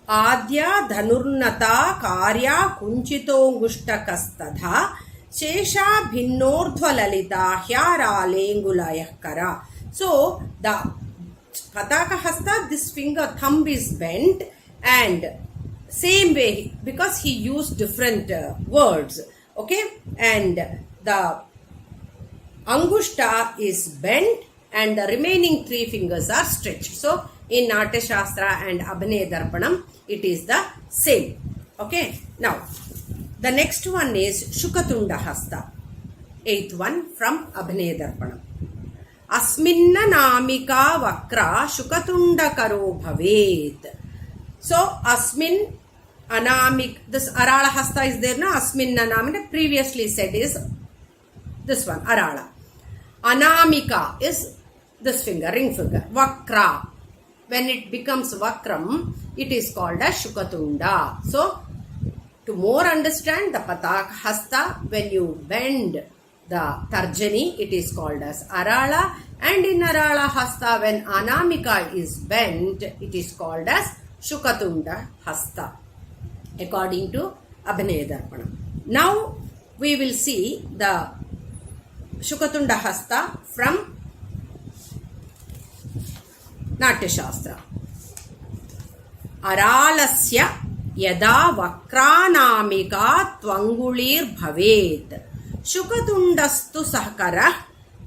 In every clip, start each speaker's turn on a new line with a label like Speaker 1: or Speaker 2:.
Speaker 1: आद्या धनुर्नता कार्या कुञ्चितोऽङ्गुष्ठकस्तथा शेषा भिन्नोर्ध्वललिता ह्यारालेङ्गुलयः करा. So the Pataka Hasta, this finger thumb is bent, and same way because he used different words, okay, and the Angushta is bent and the remaining three fingers are stretched. So in Natya Shastra and Abhinaya Darpanam it is the same. Okay, now the next one is Shukatunda Hasta, eighth one from Abhinaya Darpanam. Asminna namika vakra Shukatunda karo bhavet. So Asmin anamik, this Arala Hasta is there now. Asminna namika previously said is this one, Arala. Anamika is this finger, ring finger. Vakra, when it becomes Vakram, it is called as Shukatunda. So to more understand the Pataka Hasta, when you bend the Tarjani, it is called as Arala, and in Arala Hasta, when Anamika is bent, it is called as Shukatunda Hasta, according to Abhinaya Darpanam. Now we will see the Shukatunda Hasta from Natya Shastra. Aralasya yada vakranamika tvangulir bhavet Shukatundastu sahkarah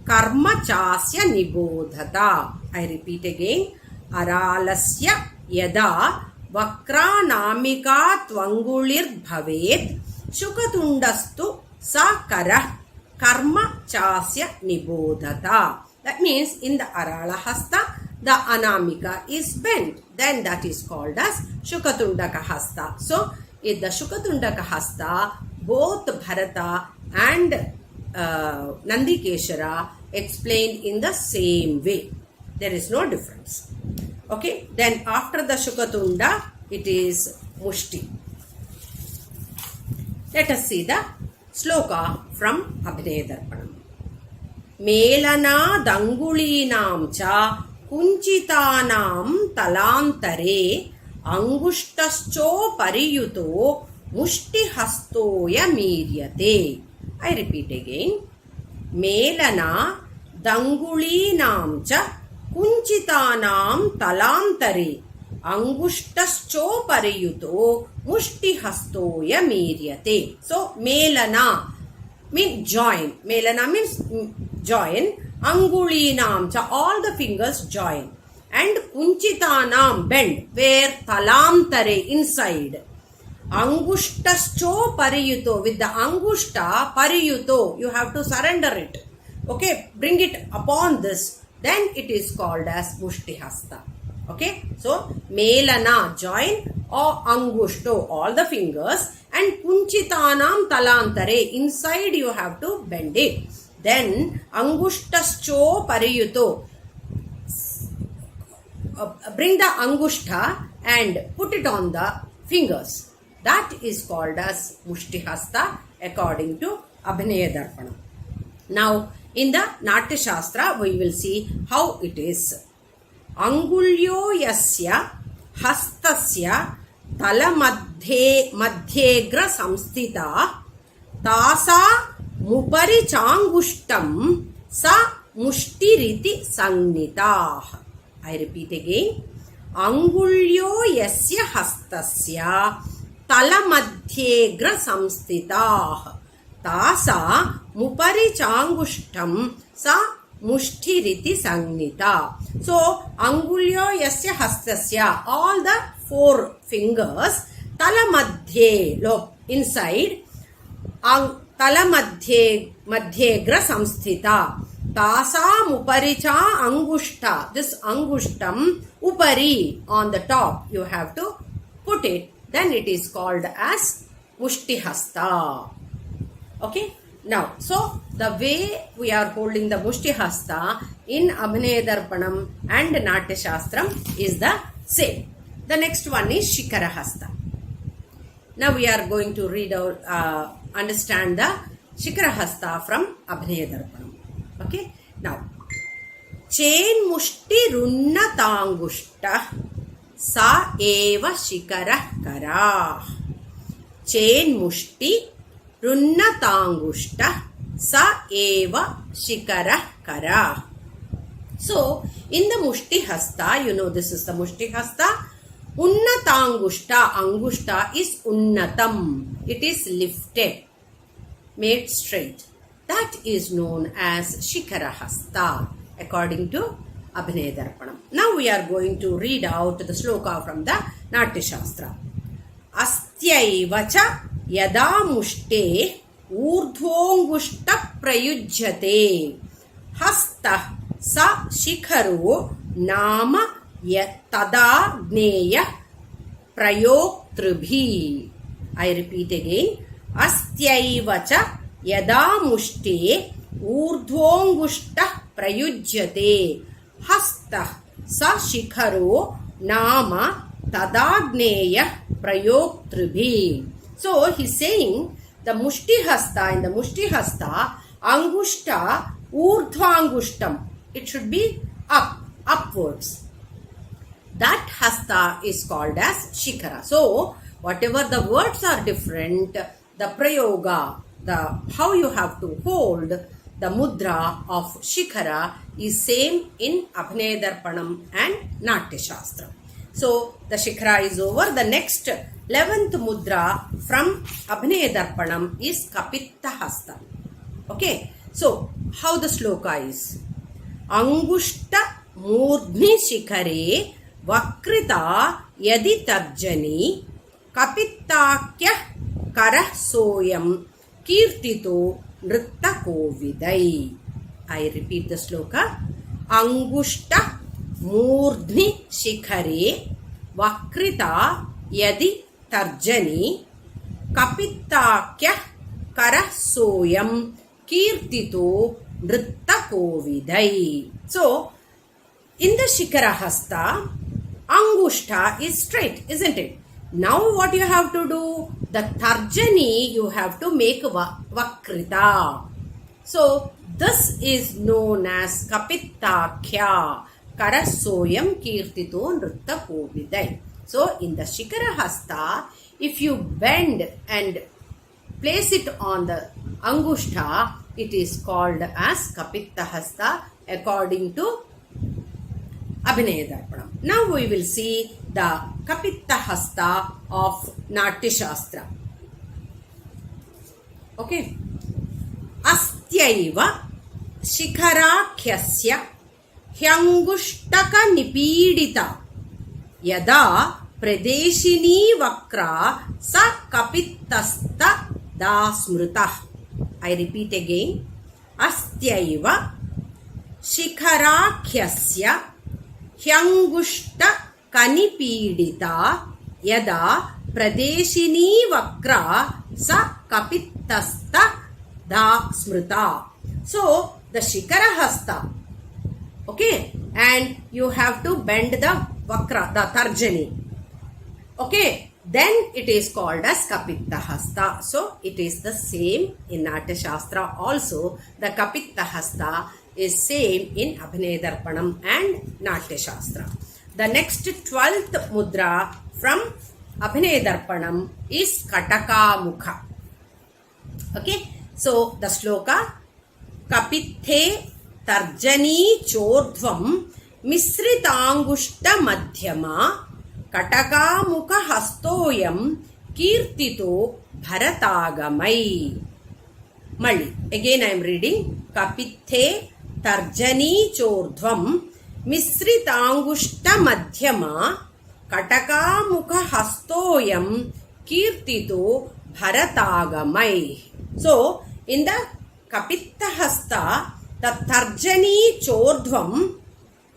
Speaker 1: karma chasya nibodhata. I repeat again. Aralasya yada vakranamika tvangulir bhavet Shukatundastu sahkarah karma chasya nibodhata. That means in the Arala Hasta, the Anamika is bent. Then that is called as Shukatundaka Hasta. So in the Shukatundaka Hasta, both Bharata and Nandikeshara explained in the same way. There is no difference. Okay. Then after the Shukatunda, it is Mushti. Let us see the Sloka from Abhinaya Darpanam. Melana dangulinam cha kunchitanam talantare angushtascho pariyuto mushti hastoya miryate. I repeat again. Melana dangulinam cha kunchitanam talantare angushtascho pariyuto mushti hastoya miryate. So melana means join. Melana means join. Angulinam cha, all the fingers join. And kunchitanam, bend, where talantare, inside. Angushtascho pariyuto, with the angushta pariyuto, you have to surrender it. Okay, bring it upon this. Then it is called as Mushti Hasta. Okay, so melana, join, or angushto, all the fingers, and kunchitanam talantare, inside you have to bend it. Then angushtascho pariyuto, bring the angushta and put it on the fingers. That is called as Mushti Hasta according to Abhinaya Darpanam. Now in the Natya Shastra we will see how it is. Angulyo yasya hastasya talamध्येग्र samstita tasa mupari changushtam sa mushtiriti sangnita. I repeat again. Angulyo yasya hastasya talamধ্যेग्र samstita tasa mupari changushtam sa mushtiriti sangnita. So angulyo yasya hastasya, all the four fingers, talamadhye, look inside, talamadhyegra samsthita, tasam uparicha angushta, this angushtam upari, on the top you have to put it, then it is called as Mushti Hasta. Okay. Now, so the way we are holding the Mushti Hasta in Abhinaya Darpanam and Natya Shastram is the same. The next one is Shikara Hasta. Now we are going to read out, understand the Shikara Hasta from Abhinaya Darpanam. Okay. Now, Chain Mushti Runna Tangushta सा एव शिखरः करा. चेन्मुष्टि रुन्नताङ्गुष्टः सा एव शिखरः करा. So, in the Mushti Hasta, you know this is the Mushti Hasta. Unnatangushta, Angushta is Unnatam. It is lifted, made straight. That is known as Shikhara Hasta, according to Abhinaya Darpanam. Now we are going to read out the sloka from the Natya Shastra. Astyaivacha yada mushte urdhongushta prayujyate hasta sa shikharo nama tada gneya prayoktrbhi. I repeat again. Astyaivacha yada mushte urdhongushta prayujyate hasta sa shikharo nama tada gneya prayoktrbhi. So he is saying the mushti hasta, in the mushti hasta, angushta urdhvangushtam. It should be upwards. That hasta is called as shikhara. So whatever the words are different, the prayoga, the how you have to hold the mudra of shikhara is same in Abhinaya Darpanam and Natya Shastra. So the shikhara is over. The next 11th mudra from Abhinaya Darpanam is Kapitta Hasta. Okay. So how the sloka is? Angushta murdhni shikhare vakrita yadi tarjani kapitakya karah soyam kirtito nritta kovidai. I repeat the sloka. Angushta murdhni shikhare vakrita yadi tarjani kapitakya karah soyam kirtito nritta kovidai. So in the Shikhara Hasta, Angushta is straight, isn't it? Now what you have to do? The Tarjani you have to make Vakrita. So this is known as Kapitakya Karasoyam Kirtito Nritta Kovidai. So in the Shikhara Hasta, if you bend and place it on the Angushta, it is called as Kapitta Hasta according to Abhinaya Darpanam. Now we will see the Kapitta Hasta of Natya Shastra. Okay. Astyaiva Shikharakyasya Hyangushtaka Nipidita Yada Pradeshini Vakra Sa Kapittasta Dasmrutah. I repeat again. Astyaiva Shikharakyasya Hyangushtaka Kanipidita Yada Pradeshini Vakra Sa Kapittasta Da Smrita. So the Shikhara Hasta. Okay. And you have to bend the Vakra, the Tarjani. Okay. Then it is called as Kapitta Hasta. So it is the same in Natya Shastra also. The Kapitta Hasta is same in Abhinaya Darpanam and Natya Shastra. The next 12th mudra from Abhinaya Darpanam is Kataka Mukha. Okay. So the sloka Kapithe Tarjani Chordhvam Misritangushta Madhyama Kataka Mukha Hastoyam Kirtito Bharatagamai. Mali. Again I am reading. Kapithe Tarjani Chordhvam Misritangushta Madhyama Kataka Mukha Hastoyam Kirtito Bharatagamai. So, in the Kapitta Hasta, the Tarjani Chordhvam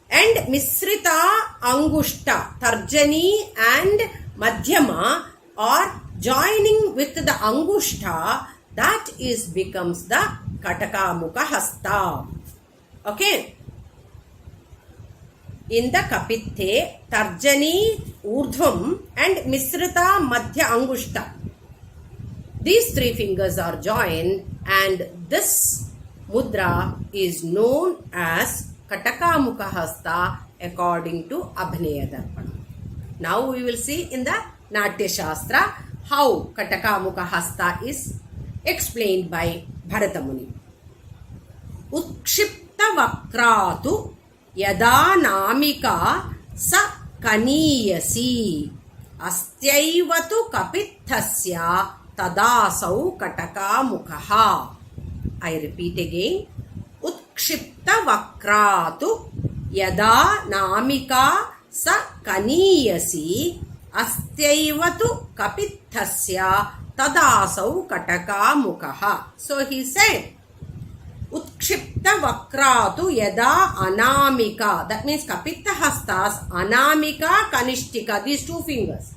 Speaker 1: and Misrita Angushta, Tarjani and Madhyama are joining with the Angushta. That is becomes the Kataka Mukha Hasta. Okay. In the Kapithe, Tarjani Urdhvam and Misrita Madhya Angushta. These three fingers are joined and this mudra is known as Kataka Mukha Hasta according to Abhinaya Darpanam. Now we will see in the Natya Shastra how Kataka Mukha Hasta is explained by Bharata Muni. Utshipta Vakratu Yada Namika Sa Kaniyasi Astyaivatu Kapithasya Tadasau Kataka Mukha. I repeat again. Utkshipta Vakratu Yada Namika Sa Kaniyasi Astyaivatu Kapithasya Tadasau Kataka Mukha. So he said, Utkshipta Vakratu Yada Anamika. That means Kapitha Hastas, Anamika, Kanishtika, these two fingers.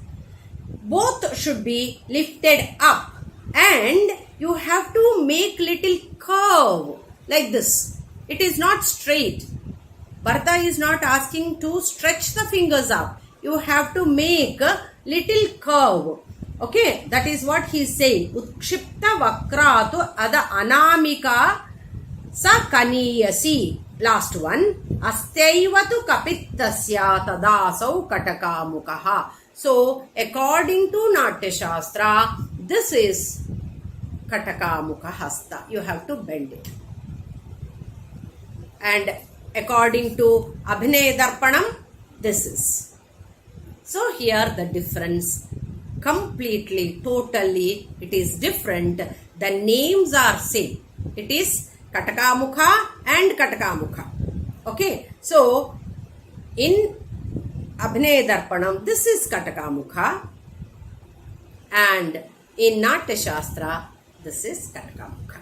Speaker 1: Both should be lifted up and you have to make little curve like this. It is not straight. Bharata is not asking to stretch the fingers up. You have to make a little curve. Okay, that is what he is saying. Utkshipta Vakratu Ada Anamika Sa Kaniyasi. Last one. Astyaivatu Kapithasya Tadasau Kataka Mukha. So, according to Natya Shastra, this is Kataka Mukha Hasta. You have to bend it. And according to Abhinaya Darpanam, this is. So, here the difference completely, totally, it is different. The names are same. It is Kataka Mukha and Kataka Mukha. Okay. So, in Abhinaya Darpanam, this is Kataka Mukha, and in Natya Shastra, this is Kataka Mukha.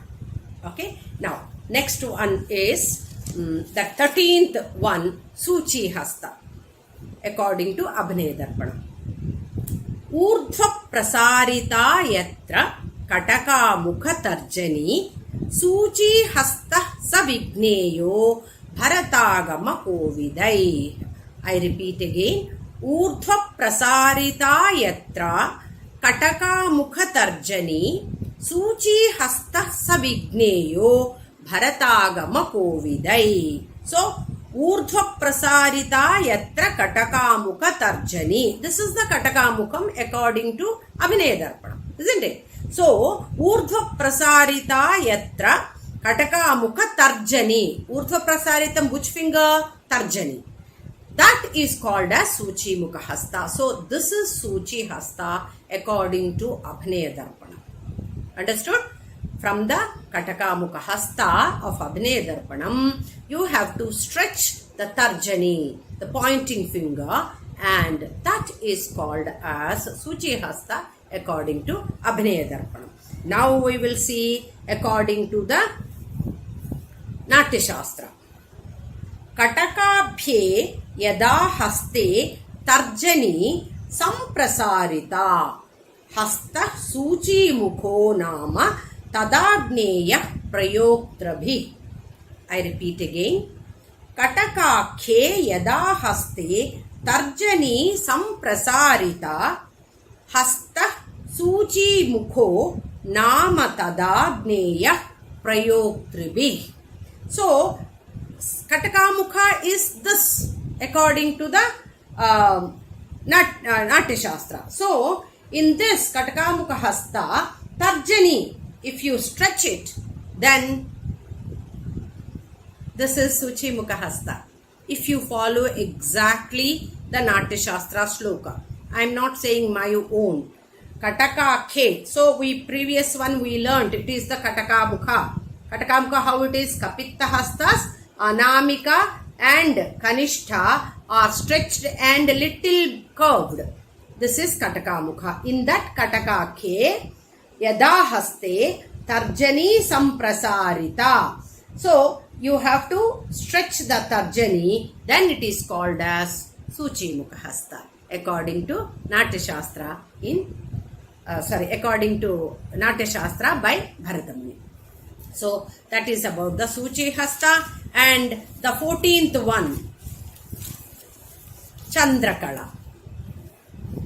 Speaker 1: Okay. Now, next one is the 13th one, Suchi Hasta, according to Abhinaya Darpanam. Urdhva Prasarita Yatra Kataka Mukha Tarjani Suchi Hasta Savigneyo Bharatagama Kovidai. I repeat again. Urdhva Prasarita Yatra Kataka Mukha Tarjani Suchi Hasta Savigneyo Bharatagama Kovidai. So, Urdhva Prasarita Yatra Kataka Mukha Tarjani. This is the Kataka Mukham according to Abhinaya Darpanam, isn't it? So, Urdhva Prasarita Yatra Kataka Mukha Tarjani. Urdhva Prasaritam, which finger? Tarjani. That is called as Suchi Mukha Hasta. So, this is Suchi Hasta according to Abhinaya Darpanam. Understood? From the Kataka Mukha Hasta of Abhinaya Darpanam, you have to stretch the Tarjani, the pointing finger, and that is called as Suchi Hasta according to Abhinaya Darpanam. Now we will see according to the Natya Shastra. Katakabhye Yada Haste Tarjani Samprasarita Hasta Suchi Mukho Nama Tadagneya Prayoktrabhi. I repeat again. Katakakhe Yada Haste Tarjani Samprasarita Hasta Suchi Mukho Nama Tadagneya Prayoktrabhi. So, Kataka Mukha is this according to the Natya Shastra. So, in this Kataka Mukha Hasta, Tarjani, if you stretch it, then this is Suchi Mukha Hasta. If you follow exactly the Natya Shastra shloka, I am not saying my own. Kataka Khe. So, previous one we learnt, it is the Kataka Mukha. Kataka Mukha, how it is? Kapitha Hastas, Anamika and Kanishta are stretched and little curved. This is Kataka Mukha. In that Kataka Khe, Yada Haste Tarjani Samprasarita. So, you have to stretch the Tarjani, then it is called as Suchi Mukha Hasta according to Natya Shastra according to Natya Shastra by Bharata Muni. So, that is about the Suchi Hasta. And the 14th one, Chandrakala.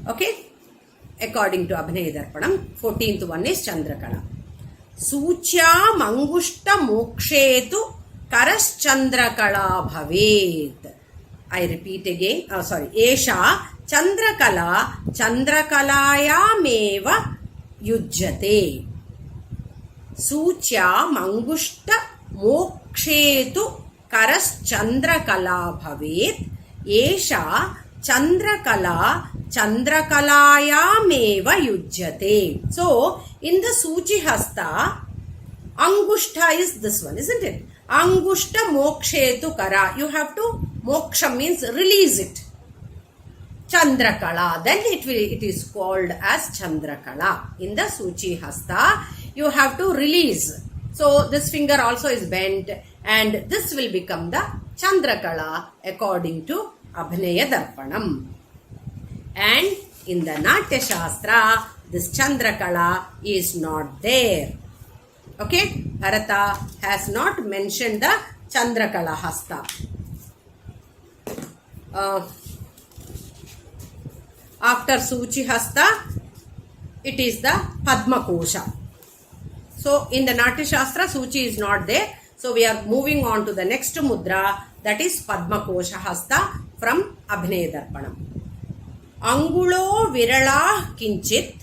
Speaker 1: Okay? According to Abhinaya Darpanam, 14th one is Chandrakala. Suchya Mangushta Mokshetu Karas Chandrakala Bhavet. I repeat again. Esha Chandrakala Chandrakalayamev yujyate. Suchya mangushta mokshetu karas Chandrakala bhavet. Esha Chandrakala Chandrakalayamev yujyate. So, in the Suchi Hasta, Angushta is this one, isn't it? Angushta mokshetu kara. You have to, moksha means release it. Chandrakala, then it is called as Chandrakala. In the Suchi Hasta, you have to release. So this finger also is bent and this will become the Chandrakala according to Abhinaya Darpanam. And in the Natya Shastra, this Chandrakala is not there. Okay, Bharata has not mentioned the Chandrakala Hasta. After Suchi Hasta, it is the Padma Kosha. So in the Natya Shastra, Suchi is not there. So we are moving on to the next mudra, that is Padma Kosha Hasta from Abhinaya Darpanam. Angulo Virala Kinchit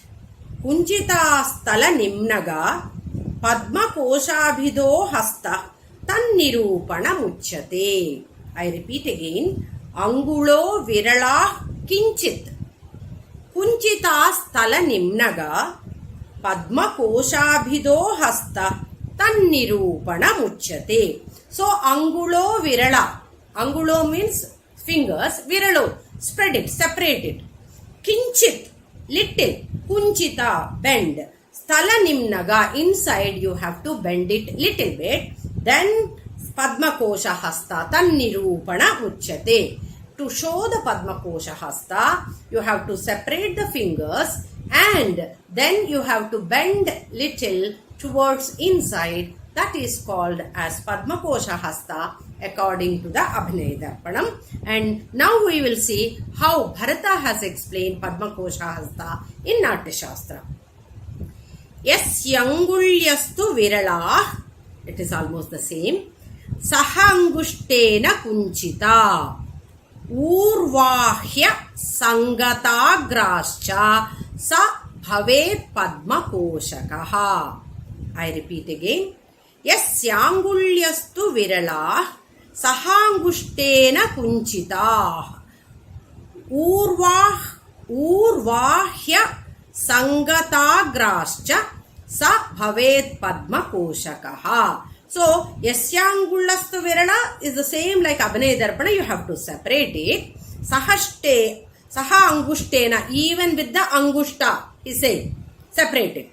Speaker 1: Kunjita Stala Nimnaga Padma Koshabhido Hasta Tannirupana Muchyate. I repeat again. Angulo Virala Kinchit Kunjita Stala Nimnaga Padma Koshabhido Hasta Tannirupana Muchyate. So Angulo Virala. Angulo means fingers. Viralo, spread it, separate it. Kinchit, little. Kunchita, bend. Sthala Nimnaga, inside you have to bend it little bit. Then Padma Kosha Hasta Tannirupana Muchyate. To show the Padma Kosha Hasta, you have to separate the fingers and then you have to bend little towards inside. That is called as Padma Kosha Hasta according to the Abhinaya Darpanam. And now we will see how Bharata has explained Padma Kosha Hasta in Natya Shastra. Yasyangulyastu virala, it is almost the same. Sahangushtena kunchita Urvahya Sangatagrascha Sa Bhavet Padma Koshakaha. I repeat again. Yasyangulyastu virala Sahangushtena kunchita Urvahya Sangatagrascha Sa Bhavet Padma Koshakaha. So, Yasyangulastu Virala is the same like Abhinaya Darpana. You have to separate it. Saha Angushtena, even with the Angushta, he said, separate it.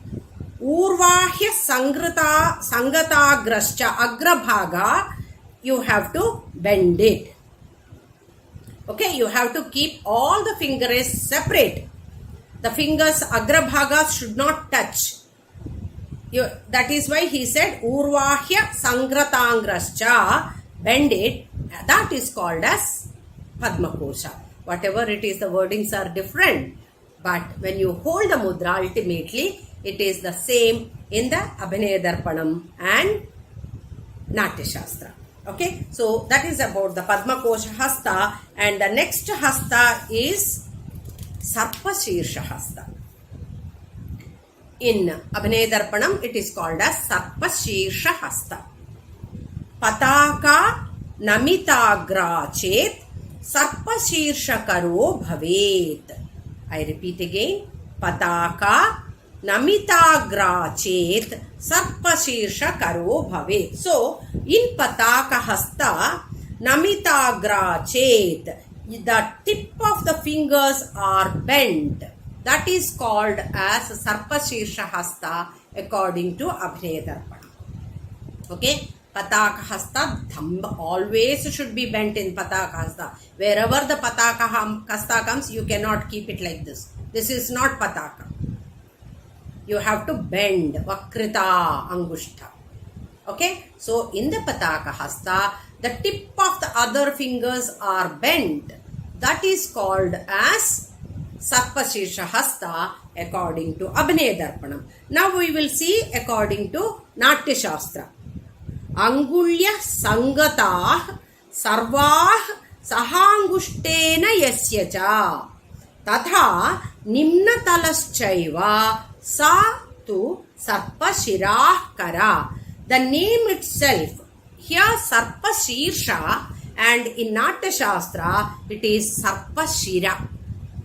Speaker 1: Urvahya Sangata Grascha, Agrabhaga, you have to bend it. Okay, you have to keep all the fingers separate. The fingers, Agrabhagas should not touch. That is why he said Urvahya Sangratangrascha, bend it. That is called as Padma Kosha. Whatever it is, the wordings are different. But when you hold the mudra, ultimately it is the same in the Abhinaya Darpanam and Natya Shastra. Okay, so that is about the Padma Kosha Hasta. And the next Hasta is Sarpa Shirsha Hasta. In Abhinaya Darpanam, it is called as Sarpa Shirsha Hasta. Pataka Namitagra Chet Sarpa Shirsha Karo Bhavet. I repeat again. Pataka Namitagra Chet Sarpa Shirsha Karo Bhavet. So, in Pataka Hasta, Namitagra Chet, the tip of the fingers are bent. That is called as Sarpa Shirsha Hasta according to Abhinaya Darpana. Okay, Pataka Hasta, thumb always should be bent in Pataka Hasta. Wherever the Pataka Hasta comes, you cannot keep it like this. This is not Pataka. You have to bend, Vakrita Angushta. Okay, so in the Pataka Hasta, the tip of the other fingers are bent. That is called as Sarpa Shirsha Hasta according to Abhinaya Darpanam. Now we will see according to Natya Shastra. Angulya Sangatah Sarvah Sahangushtena Yasyacha. तथा निम्नतलश्चैव सा tu sarpashirah kara. The name itself, here sarpashirsha, and in Natya Shastra it is sarpashira.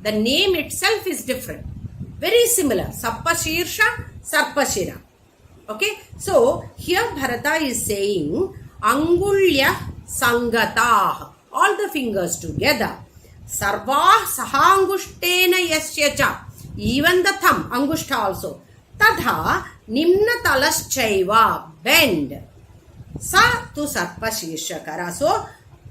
Speaker 1: The name itself is different, very similar, sarpashirsha, sarpashira. Okay, so here Bharata is saying angulya sangatah, all the fingers together, sarvah sahangushtena yasya cha, even the thumb, angushta also, tadha nimna talaschaiva, bend, sa tu sarpashirshakara. So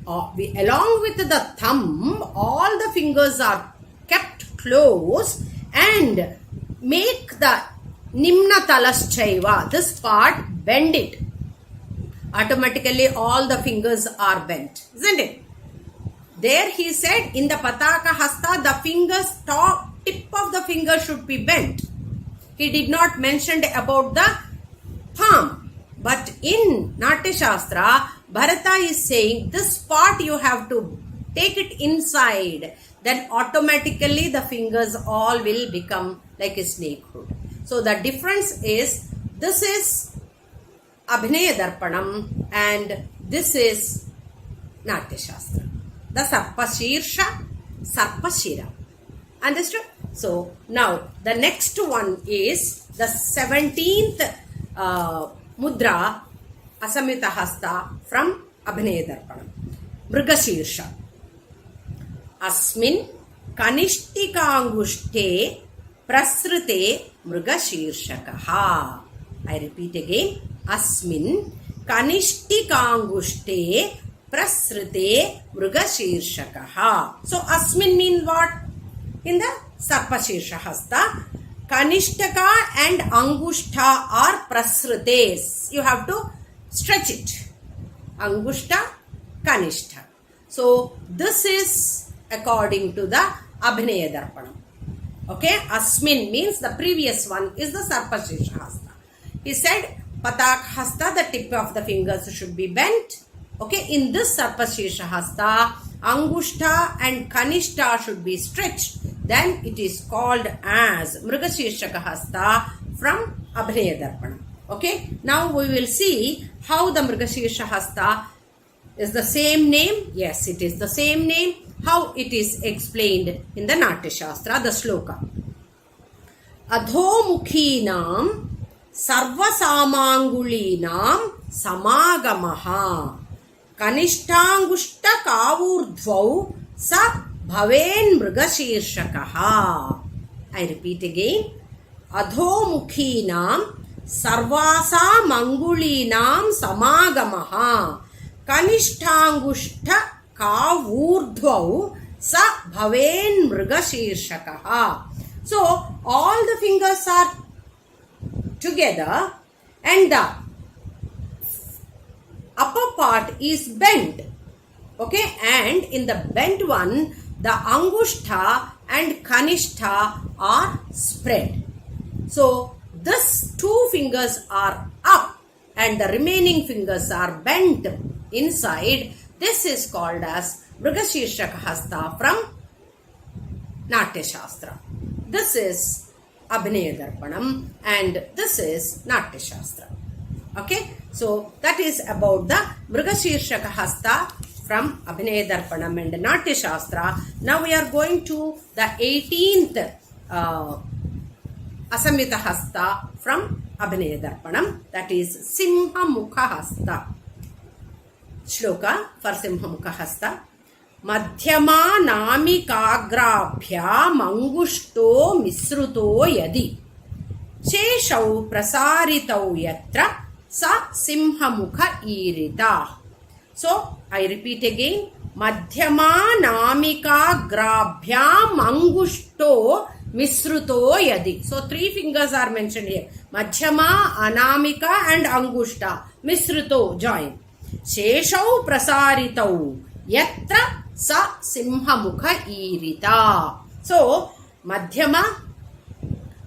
Speaker 1: along with the thumb, all the fingers are kept close and make the nimna talaschaiva, this part, bend it. Automatically all the fingers are bent, isn't it? There he said in the pataka hasta, the fingers, top tip of the finger should be bent. He did not mention about the palm. But in Natya Shastra, Bharata is saying this part you have to take it inside. Then automatically the fingers all will become like a snakehood. So the difference is, this is Abhinaya Darpanam and this is Natya Shastra. The Sarpashirsha, Sarpashira. Understood? So now the next one is the 17th mudra, Asamyuta Hasta from Abhinaya Darpanam. Mrigashirsha. Asmin kanishtikangushte prasrute mrigashirshakaha. I repeat again. Asmin kanishtikangushte prasrute mrigashirshakaha. So asmin means what? In the Sarpashirsha Hasta, Kanishtaka and Angushta are prasrutes. You have to stretch it. Angushta, Kanishta. So this is according to the Abhinaya Darpanam. Okay, Asmin means the previous one is the Sarpashirsha Hasta. He said Patak Hasta, the tip of the fingers should be bent. Okay, in this Sarpashirsha Hasta, Angushta and Kanishta should be stretched. Then it is called as Mrigashirshaka Hasta from Abhinaya Darpanam. Okay, now we will see how the Mrigashirsha Hasta is the same name. Yes, it is the same name. How it is explained in the Natya Shastra, the sloka. Adhomukhinam sarvasamangulinam samagamaha kanishtangushta kavurdhvau sa bhaven mrigashirshakaha. I repeat again. Adhomukhinam sarvasamangulinam samagamaha kanishtangushta kavurdhvau sa bhaven mrigashirshakaha. So all the fingers are together and the upper part is bent. Okay, and in the bent one, the Angushta and Kanishta are spread. So these two fingers are up and the remaining fingers are bent inside. This is called as Mrigashirshaka Hasta from Natya Shastra. This is Abhinaya Darpanam and this is Natya Shastra. Okay, so that is about the Mrigashirshaka Hasta from Abhinaya Darpanam and Natya Shastra. Now we are going to the 18th Asamyuta Hasta from Abhinaya Darpanam, that is Simha Mukha Hasta. Shloka for Simha Mukha Hasta. Madhyama namikagrabhya mangushto misruto yadi sheshau prasaritau yatra sa simha mukha irita. So I repeat again. Madhyama namikagrabhya mangushto misruto yadi. So three fingers are mentioned here. Madhyama, Anamika and Angushta. Misruto, join. Sheshau prasaritau yatra sa simha mukha irita. So Madhyama,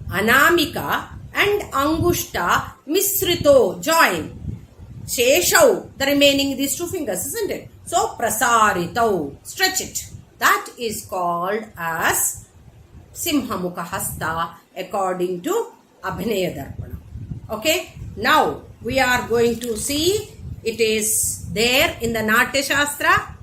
Speaker 1: Anamika and Angushta misrito, join. Sheshau, the remaining these two fingers, isn't it? So prasaritau, stretch it. That is called as Simhamukha Hasta according to Abhinaya Darpanam. Okay, now we are going to see it is there in the Natya Shastra.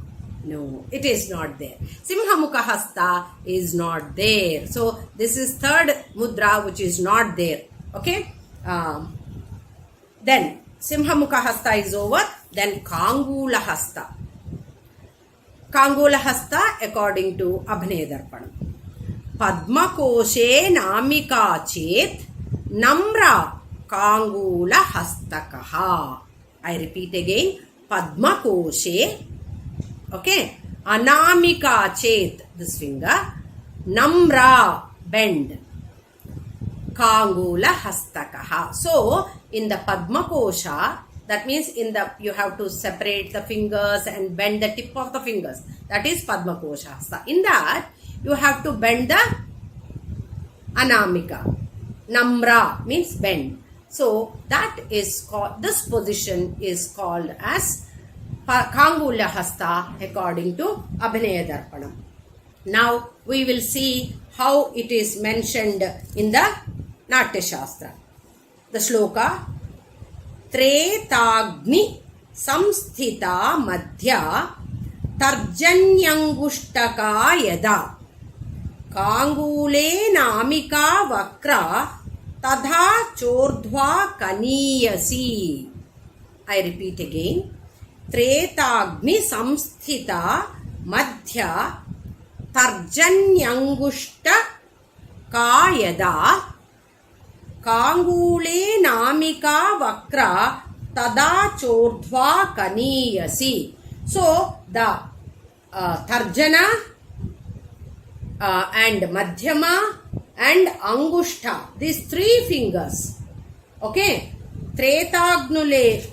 Speaker 1: No, it is not there. Simhamukha Hasta is not there. So this is third mudra which is not there. Okay. Then Simhamukha Hasta is over. Then Kangula Hasta. Kangula Hasta according to Abhinaya Darpanam. Padma Koshe Namika Chet Namra Kangula Hastakaha. I repeat again. Padma Koshe. Okay. Anamika Chet, this finger. Namra, bend. Kangula Hastakaha. So, in the Padma Kosha, that means in the you have to separate the fingers and bend the tip of the fingers. That is Padma Kosha Hasta. In that, you have to bend the Anamika. Namra means bend. So, that is called, this position is called as Kangula Hasta according to Abhinaya Darpanam. Now we will see how it is mentioned in the Natya Shastra. The shloka Tretagni Samsthita Madhya Tarjanyangushtaka Yada Kangule Namika Vakra Tadha Chordhva Kaniyasi. I repeat again. Tretagni samsthita madhya tarjanyangushta kayada kangule namika vakra tada chordhva kaniyasi. So the tarjana and madhyama and angushta, these three fingers, okay, tretagnule,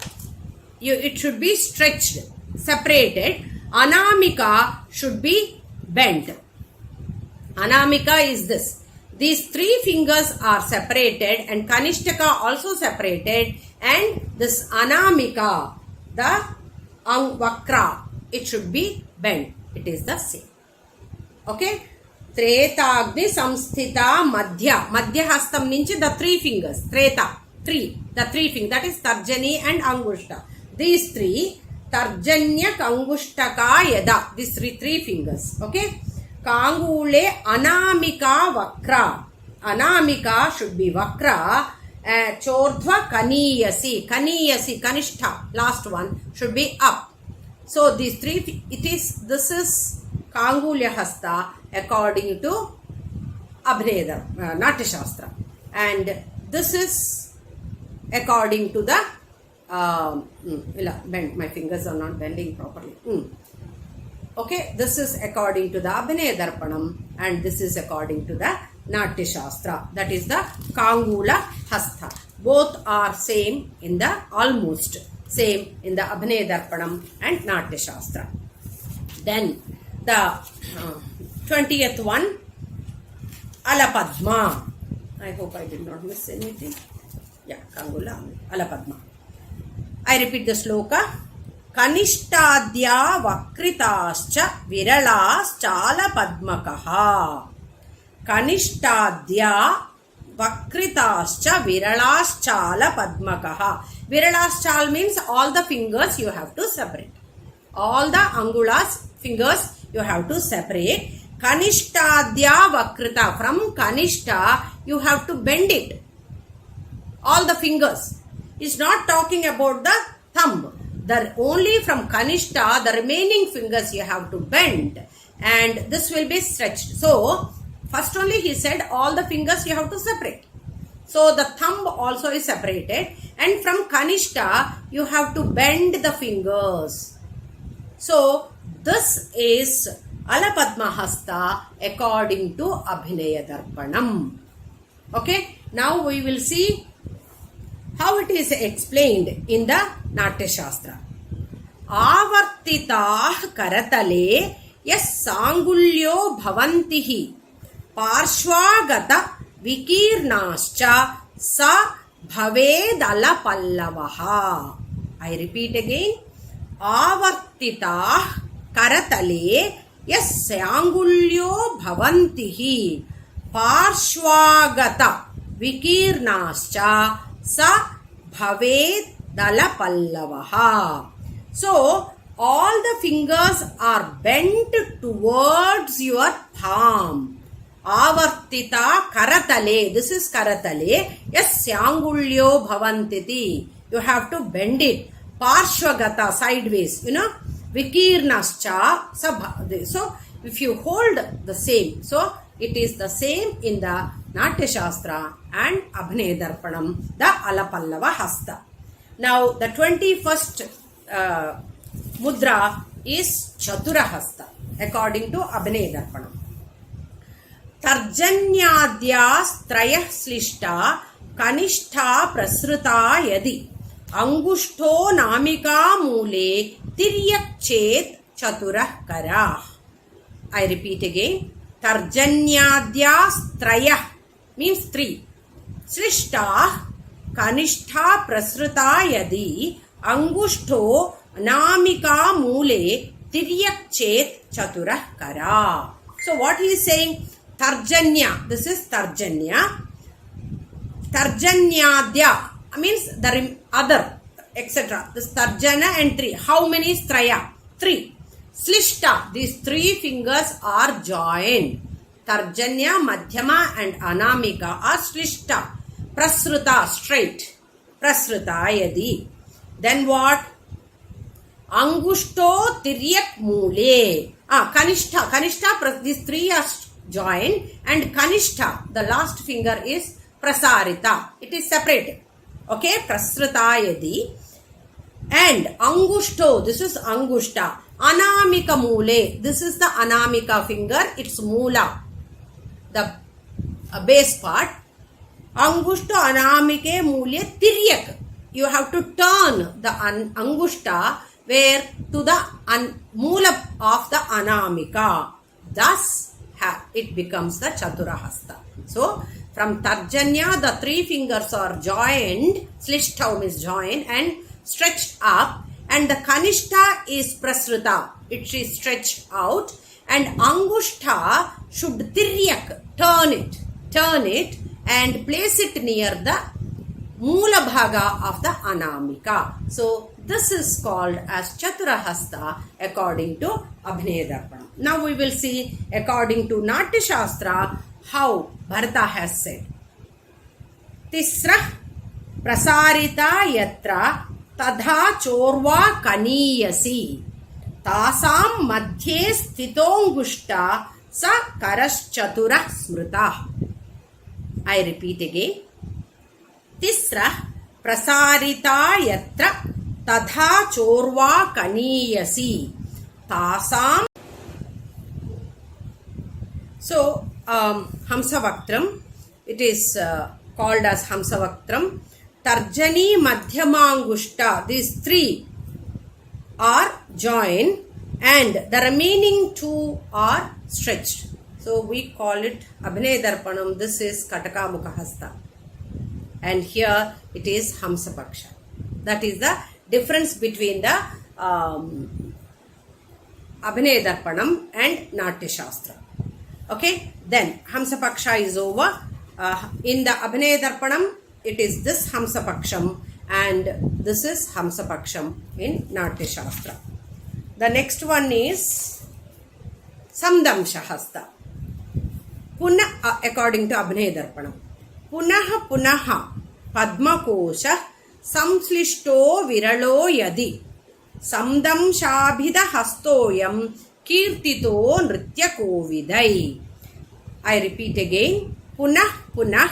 Speaker 1: it should be stretched, separated. Anamika should be bent. Anamika is this. These three fingers are separated and Kanishtaka also separated, and this Anamika, the Vakra, it should be bent. It is the same. Okay. Tretagni samsthita madhya. Madhya hastam nunchi the three fingers. Treta. Three. The three fingers. That is Tarjani and Angushta. These three. Tarjanya Kangushtaka Yada. These three fingers. Okay. Kangule Anamika Vakra. Anamika should be Vakra. Chordhva Kaniyasi. Kaniyasi. Kanishta. Last one should be up. So these three. This is Kangulya Hasta according to Abhinaya Natya Shastra, and this is according to the my fingers are not bending properly. Okay, this is according to the Abhinaya Darpanam, and this is according to the Natya Shastra. That is the Kangula Hasta. Both are same in the almost same in the Abhinaya Darpanam and Natya Shastra. Then the 20th one, Alapadma. I hope I did not miss anything. Yeah, Kangula, Alapadma. I repeat the sloka. Kanishtadya vakritascha viralaschala padmakaha. Kanishtadya vakritascha viralaschala padmakaha. Viralascal means all the fingers you have to separate. All the angulas, fingers, you have to separate. Kanishtadya vakrita. From Kanishta, you have to bend it. All the fingers. It's not talking about the thumb. Only from Kanishta, the remaining fingers you have to bend. And this will be stretched. So, first only he said all the fingers you have to separate. So, the thumb also is separated. And from Kanishta, you have to bend the fingers. So, this is Alapadma Hasta according to Abhinaya Darpanam. Okay, now we will see how it is explained in the Natya Shastra. Avartitah karatale yas sangulyo bhavantihi parshvagata vikirnascha sa bhavedala pallavaha. I repeat again. Avartitah karatale yas sangulyo bhavantihi parshvagata vikirnascha sa bhavet dalapallavaha. So all the fingers are bent towards your palm. Avartita karatale, this is karatale, yasyangulyo bhavantiti, you have to bend it. Parshvagata, sideways, you know. Vikirnascha, so if you hold the same, so it is the same in the Natya Shastra and Abhinaya Darpanam, the Alapallava Hasta. Now the 21st mudra is Chatura Hasta according to Abhinaya Darpanam. Tarjanyadyas trayah slishta kanishta prasruta yadi angushto namika mule tiryak chet chaturah karah. I repeat again. Tarjanyadyas trayah means three. Slishta kanishta prasruta yadi angushto namika mule tiryak chet chaturah karah. So what he is saying? Tarjanya, this is Tarjanya. Tarjanyadya means the other, etc. This Tarjana and three. How many is Traya? Three. Slishta, these three fingers are joined. Tarjanya, Madhyama and Anamika are Slishta. Prasruta, straight. Prasruta yadi. Then what? Angushto tiryak mule. Kanishta. Kanishta, these three are joined, and Kanishta, the last finger is Prasarita. It is separated. Okay, Prasrita yadi. And Angushto, this is Angushta. Anamika mule, this is the Anamika finger, it's Mula, the base part. Angushto Anamike mule tiryak. You have to turn the Angushta where to the Mula of the Anamika. Thus, it becomes the Chaturahasta. So, from Tarjanya, the three fingers are joined, Slishtaum is joined and stretched up, and the Kanishta is Prasruta, it is stretched out, and Angushta should tiryak, turn it and place it near the Mula Bhaga of the Anamika. So, this is called as Chaturahasta according to Abhinaya Darpanam. Now we will see according to Natya Shastra how Bharata has said. Tisra prasarita yatra tadha chorva kaniyasi tasam madhye sthitonggushta sa karaschaturah smrita. I repeat again. Tisra prasarita yatra tadha chorva kaniyasi tasam. So Hamsavaktram, it is called as Hamsavaktram. Tarjani Madhyamangushta, these three are joined and the remaining two are stretched. So we call it Abhinaya Darpanam. This is Kataka Mukha Hasta. And here it is Hamsapaksha. That is the difference between the Abhinaya Darpanam and Natya Shastra. Okay, then Hamsapaksha is over. In the Abhinaya Darpanam, it is this Hamsapaksham and this is Hamsapaksham in Natya Shastra. The next one is Samdamsha Hasta. Punah, according to Abhinaya Darpanam. Punaha Padmakosha Samslishto Viralo Yadi Samdamshabhida Hastoyam Kirtito Nritya Kovidai. I repeat again. Punah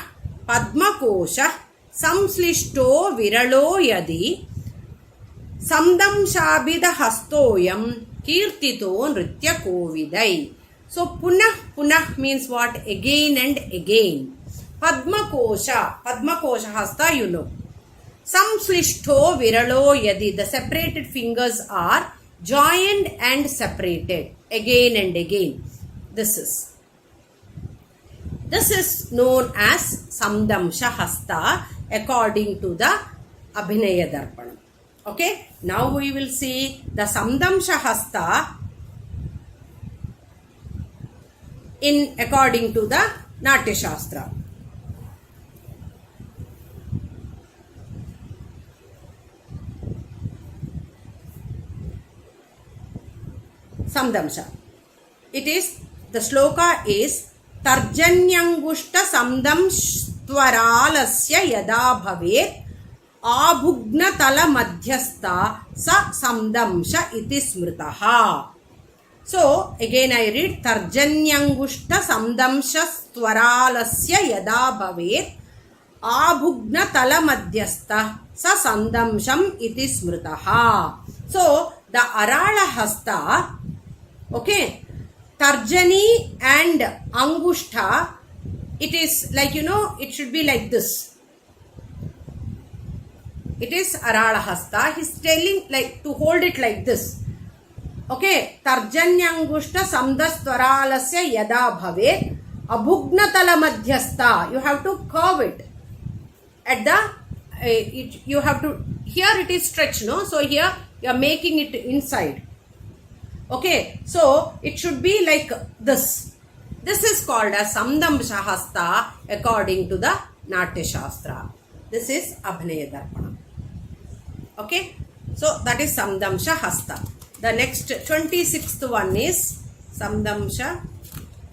Speaker 1: Padmakosha Samslishto Viralo Yadi Samdamshabhida Hastoyam Kirtito Nritya Kovidai. So punah means what? Again and again. Padmakosha hasta, you know. Samslishto viralo yadi, the separated fingers are joined and separated again and again. This is known as Samdamsha Hasta according to the Abhinaya Darpanam. Okay, now we will see the Samdamsha Hasta in according to the Natyashastra. Samdamsha. It is, the sloka is Tarjanyangushta Samdamshtwaralasya Yada Bhavet Abhugnatala Madhyastha Sa Samdamsha Iti Smritaha. So again I read Tarjanyangushta Samdamshtwaralasya Yada Bhavet Abhugnatala Madhyastha Sa Samdamsham Iti Smritaha. So the Arala Hasta, okay, Tarjani and Angushta, it is like, it should be like this. It is Arala Hasta. He is telling like to hold it like this. Okay, Tarjanyangushta Samdastwaralasya Yada Bhavet Abhugnatala Madhyastha. You have to curve it. At the, you have to, here it is stretched, no? So here you are making it inside. Okay, so it should be like this. This is called as Samdamsha Hasta according to the Natya Shastra. This is Abhinaya Darpana. Okay, so that is Samdamsha Hasta. The next 26th one is Samdamsha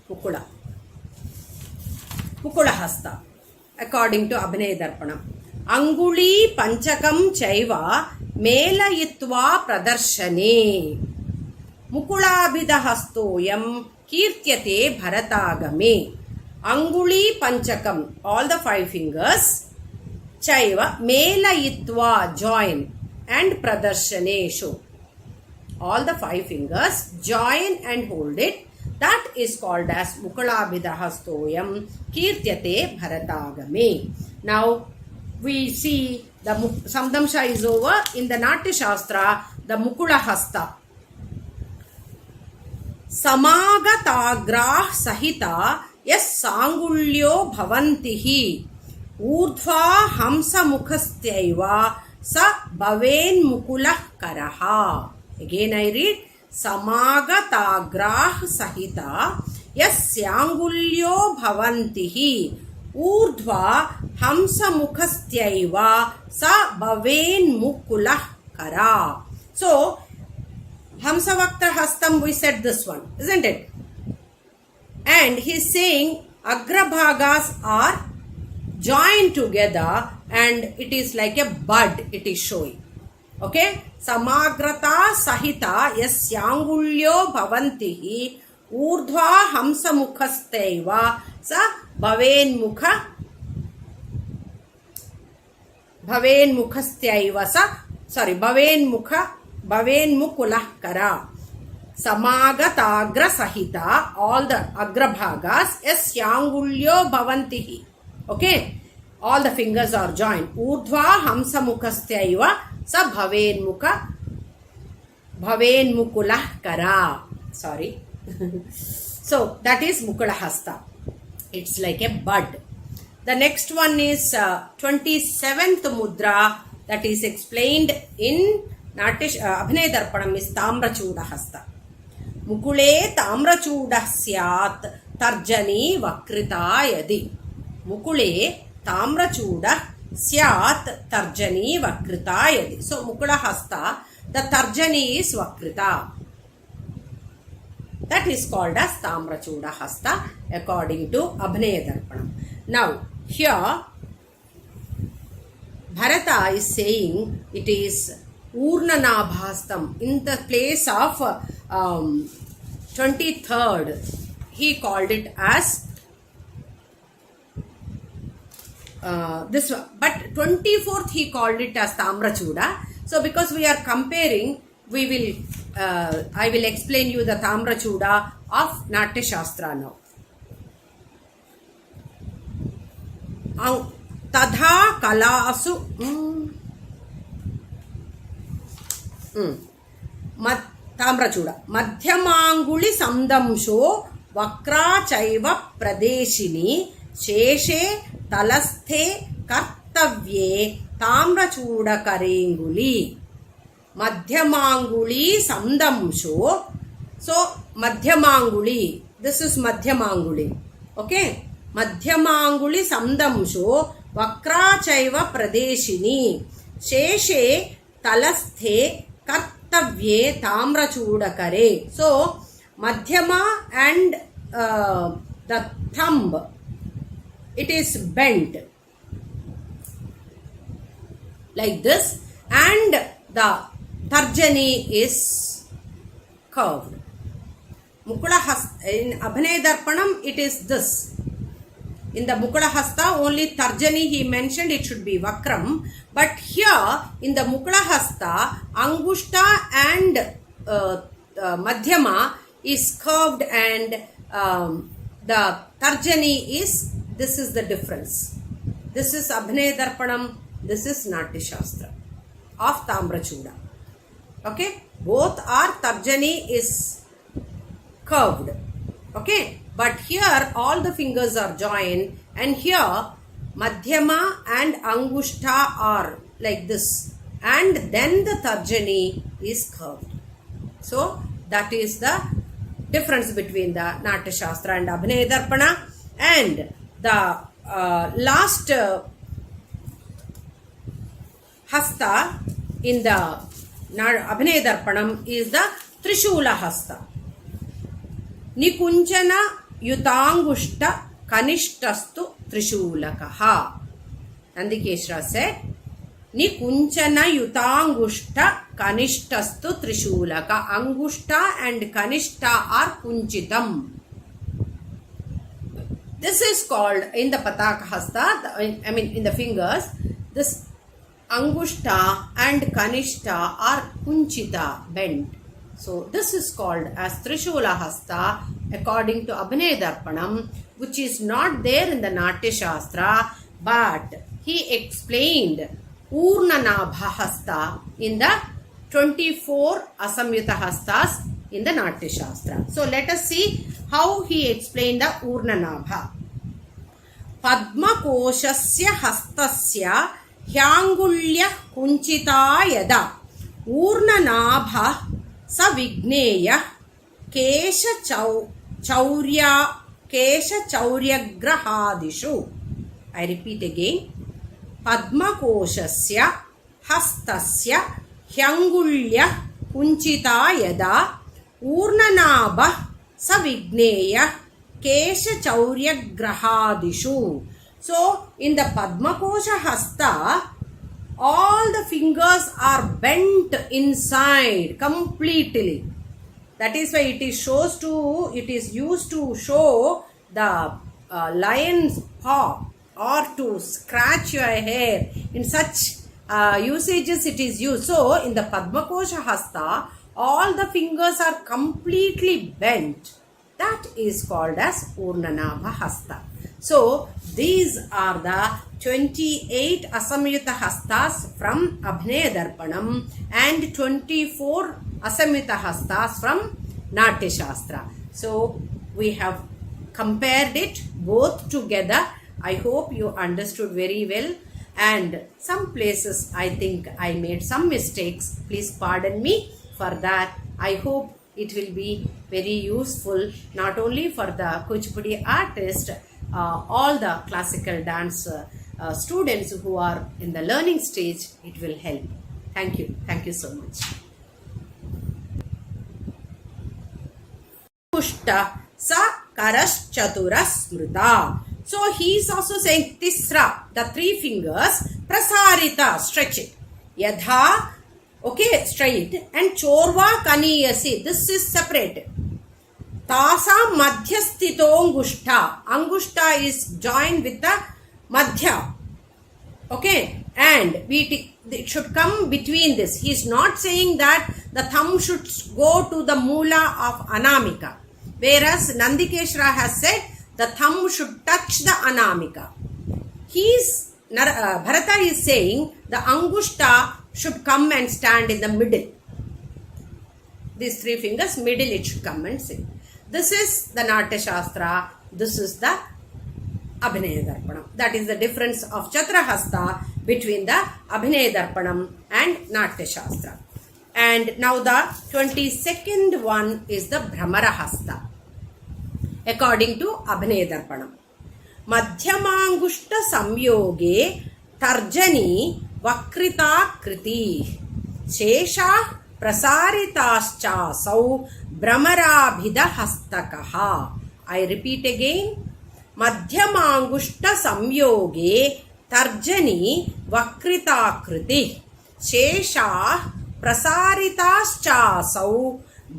Speaker 1: Mukula. Mukula Hasta according to Abhinaya Darpana. Anguli Panchakam Chaiva Melayitva Pradarshane Mukulabhidahastoyam Kirtyate Bharatagame. Anguli Panchakam, all the 5 fingers. Chaiva Melayitva, join, and Pradarshane, show. All the 5 fingers, join and hold it. That is called as Mukulabhidahastoyam Kirtyate Bharatagame. Now we see the Samdamsha is over. In the Natya Shastra, the Mukula Hasta. Samagatagrah Sahita Yes Sangulyo Bhavantihi Urdhva Hamsa Mukhastyaiva Sa Bhaven Mukulah Karaha. Again I read Samagatagrah Sahita Yes Sangulyo Bhavantihi Urdhva Hamsa Mukhastyaiva Sa Bhaven Mukulah Kara. So Hamsavakta Hastam, we said this one, isn't it? And he is saying Agrabhagas are joined together and it is like a bud, it is showing. Okay? Samagrata Sahita Yasyangulyo Bhavantihi Urdhva Hamsa Mukhastaiva Sa Bhaven Mukhastyaiva Sa, sorry, Bhaven Mukulah Kara. Samagatagra Sahita, all the Agrabhagas, Yasyangulyo Bhavantihi. Okay, all the fingers are joined. Urdhva Hamsa Mukhastyaiva Sa Bhaven Mukulah Kara. Sorry. So that is Mukula Hasta. It's like a bud. The next one is 27th Mudra, that is explained in Abhinaya Darpanam, is Tamrachuda Hasta. Mukule Tamrachuda Syat Tarjani Vakrita Yadi. Mukule Tamrachuda Syat Tarjani Vakrita Yadi. So Mukula Hasta, the Tarjani is Vakrita. That is called as Tamrachuda Hasta according to Abhinaya Darpanam. Now here Bharata is saying it is Urnanabhastam. In the place of 23rd, he called it as this one. But 24th he called it as Tamrachuda. So because we are comparing, we will I will explain you the Tamrachuda of Natya Shastra now. Tadha Kalasu Tamrachuda Madhyamanguli Samdamsho Vakra Chaiva Pradeshini Sheshe Talasthe Kartavye Tamrachuda Karenguli. Madhyamanguli Samdamsho. So Madhyamanguli, this is Madhyamanguli. Okay, मध्यमाङ्गुलि संदंशो वक्रा चैव प्रदेशिनी शेषे तलस्थे कर्तव्ये ताम्रचूडकरे. So madhyama and the thumb, it is bent like this, and the tarjani is curved. Mukula hasta, in Abhinaya Darpanam it is this. In the Mukula Hasta only tarjani he mentioned it should be vakram, but here in the Mukula Hasta angushta and madhyama is curved, and the tarjani is, this is the difference. This is Abhinaya Darpanam, this is Natya Shastra of Tamrachuda. Okay, both are tarjani is curved. Okay, but here all the fingers are joined, and here madhyama and angushta are like this, and then the tarjani is curved. So that is the difference between the Natya Shastra and Abhinaya Darpana. And the last hasta in the Abhinaya Darpanam is the Trishula Hasta. Nikunjana Yutangushta Kanishtastu Trishulakaha. Nandikeshra said, Nikunchana Yutangushta Kanishtastu Trishulaka. Angushta and Kanishta are Kunchitam. This is called in the Pataka Hasta, I mean in the fingers, this Angushta and Kanishta are Kunchita, bent. So this is called as Trishula Hasta according to Abhinaya Darpanam, which is not there in the Natya Shastra, but he explained Urnanabha Hasta in the 24 Asamyuta Hastas in the Natya Shastra. So let us see how he explained the Urnanabha. Padma Koshasya Hastasya Hyangulya Kunchita Yada Urnanabha Savigneya Kesha Chauryagrahadishu. I repeat again. Padma Koshasya Hastasya Hyangulya Kunchita Yada Urnanabha Savigneya Kesha Chauryagrahadishu. So in the Padma Kosha Hasta, all the fingers are bent inside completely. That is why it is used to show the lion's paw or to scratch your hair. In such usages it is used. So in the Padma Kosha Hasta, all the fingers are completely bent. That is called as Urnanabha Hasta. So these are the 28 Asamyuta Hastas from Abhinaya Darpanam and 24 Asamyuta Hastas from Natya Shastra. So we have compared it both together. I hope you understood very well, and some places I think I made some mistakes. Please pardon me for that. I hope it will be very useful not only for the Kuchipudi artist, all the classical dance students who are in the learning stage, it will help. Thank you. Thank you so much. Pushta sa karas chatura smrita. So he is also saying tisra, the three fingers, prasarita, stretch it. Yadha, okay, straight, and chorva kaniyasi, this is separate. Tasa madhyastito angushta. Angushta is joined with the madhya. Okay, and it should come between this. He is not saying that the thumb should go to the mula of anamika, whereas Nandikeshra has said the thumb should touch the anamika. Bharata is saying the angushta should come and stand in the middle. These three fingers, middle it should come and sit. This is the Natya Shastra. This is the Abhinaya Darpanam. That is the difference of Chaturahasta between the Abhinaya Darpanam and Natya Shastra. And now the 22nd one is the Bhramara Hasta according to Abhinaya Darpanam. मध्यमांगुष्ट संयोगे तर्जनी वक्रिताकृति शेषा प्रसारिताश्चासौ भ्रमराभिधहस्तकः. I repeat again. मध्यमांगुष्ट संयोगे तर्जनी वक्रिताकृति शेषा प्रसारिताश्चासौ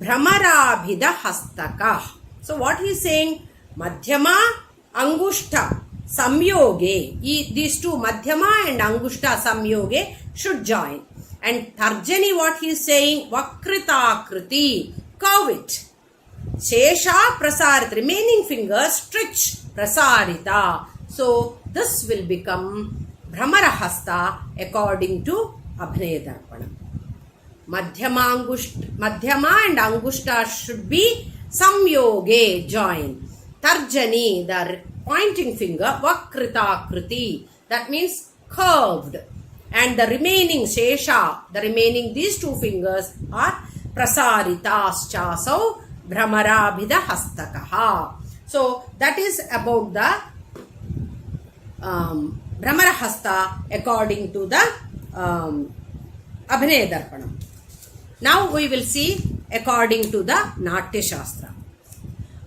Speaker 1: भ्रमराभिधहस्तकः. So what he is saying? Madhyama Angushta Samyoge. These two, Madhyama and Angushta Samyoge, should join. And Tarjani, what he is saying? Vakrita Kriti. Curve it. Shesha Prasarit. Remaining fingers stretch. Prasarita. So this will become Bhramarahasta according to Abhinaya Darpana. Madhyama and Angushta should be Samyoge, join. Tarjani, the pointing finger, Vakrita Kriti, that means curved. And the remaining Shesha, the remaining these two fingers are Prasaritaschasav Bhramarabhidahastakaha. So that is about the Bhramarahasta according to the Abhinaya Darpanam. Now we will see according to the Natya Shastra.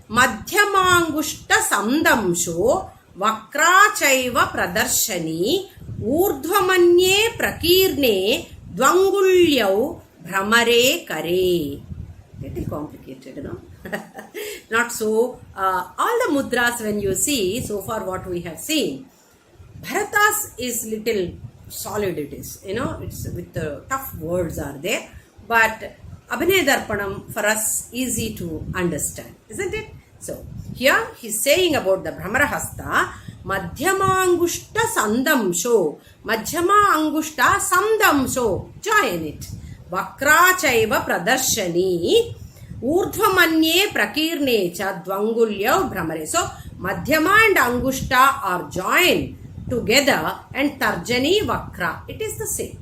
Speaker 1: Madhyamangushta samdamsho vakrachaiva pradarshani urdhvamanye prakirne dvangulyau bhramare kare. Little complicated, no? Not so. All the mudras when you see, so far what we have seen, Bharatas is little solid it is. It's with the tough words are there. But Abhinaya Darpanam for us easy to understand, isn't it? So here he is saying about the Bhramarahasta, Madhyamangushta Sandamsho, Madhyama Angushta Sandamsho, join it. Vakrachaiva Pradarshani, Urdhvamanye Prakirne cha Dvangulyav Bhramare. So Madhyama and Angushta are joined together and Tarjani Vakra. It is the same.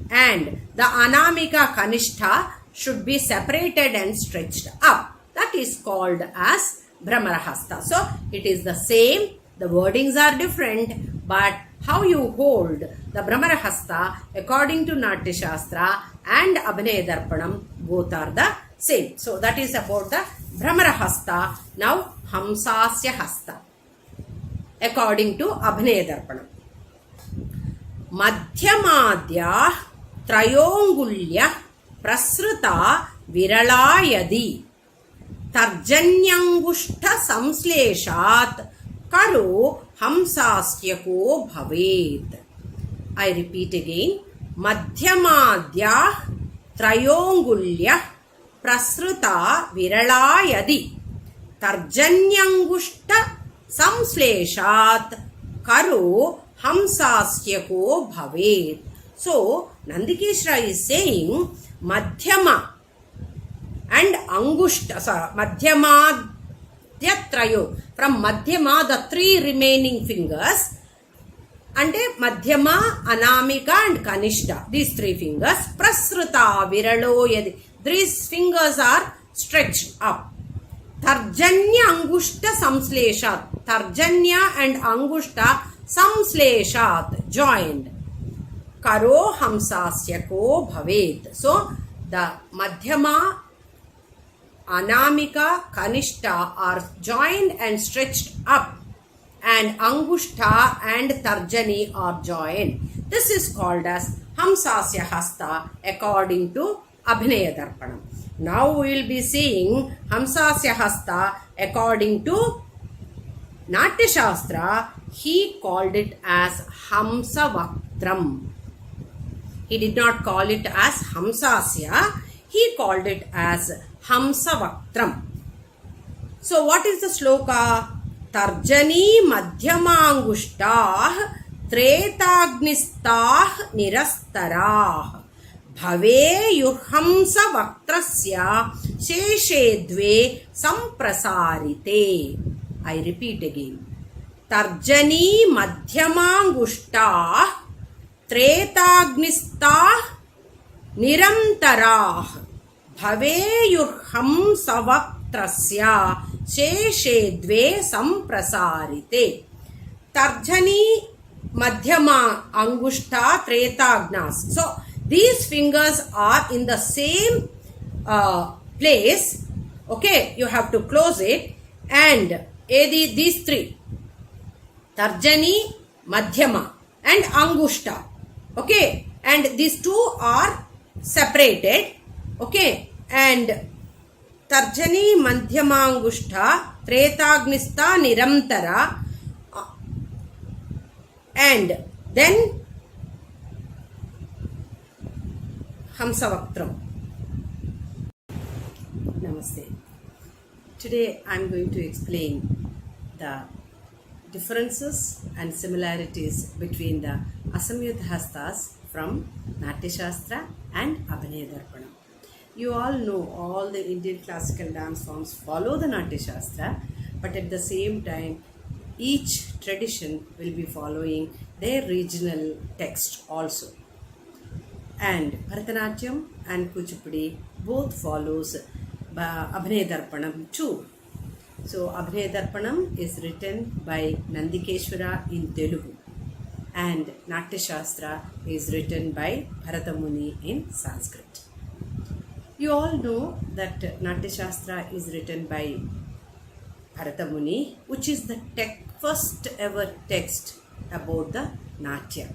Speaker 1: And the Anamika Kanishta should be separated and stretched up. That is called as Bhramarahasta. So it is the same, the wordings are different, but how you hold the Bhramarahasta according to Natya Shastra and Abhinaya Darpanam, both are the same. So that is about the Bhramarahasta. Now Hamsasya Hasta according to Abhinaya Darpanam. Madhyamadya Trayongulya Prasruta Viralayadi Tarjanyangushta Samsleshat Karo Hamsasyako Bhavet. I repeat again. Madhyamadya Trayongulya Prasruta Viralayadi Tarjanyangushta Samsleshat Karo Hamsasyako Bhavet. So, Nandikeshra is saying Madhyama and Angushta, Madhyamadyatrayo, from Madhyama, the three remaining fingers, and Madhyama, Anamika and Kanishta, these three fingers, Prasruta, Viralo, Yadi, these fingers are stretched up. Tarjanya Angushta Samsleshat, Tarjanya and Angushta Samsleshat, joined. Karo Hamsasyako Bhavet. So, the Madhyama, Anamika, Kanishta are joined and stretched up, and Angushta and Tarjani are joined. This is called as Hamsasya Hasta according to Abhinaya Darpanam. Now we will be seeing Hamsasya Hasta according to Natya Shastra. He called it as Hamsa Vaktram. He did not call it as Hamsasya. He called it as Hamsa Vaktram. So what is the sloka? Tarjani Madhyamangushta Tretagnistāh Nirastarāh Bhave Yurhamsa Vaktrasya Sheshe Dve Samprasarite. I repeat again. Tarjani Madhyamangushta Tretagnistāh Niramtarāh Bhaveyurhamsa Vaktrasya Sheshe Dve Samprasarite. Tarjani, Madhyama, Angushta, Tretagnas. So these fingers are in the same place. Okay, you have to close it. And these three, Tarjani, Madhyama and Angushta. Okay, and these two are separated. Okay, and Tarjani, Madhyama, Angushta, Tretagnista, Niramtara, and then Hamsavaktram. Namaste. Today I am going to explain the differences and similarities between the Asamyuta Hastas from Natya Shastra and Abhinaya Darpanam. You all know all the Indian classical dance forms follow the Natya Shastra, but at the same time each tradition will be following their regional text also. And Bharatanatyam and Kuchipudi both follows Abhinaya Darpanam too. So Abhinaya Darpanam is written by Nandikeshwara in Telugu and Natya Shastra is written by Bharata Muni in Sanskrit. You all know that Natya Shastra is written by Bharata Muni, which is the first ever text about the Natya,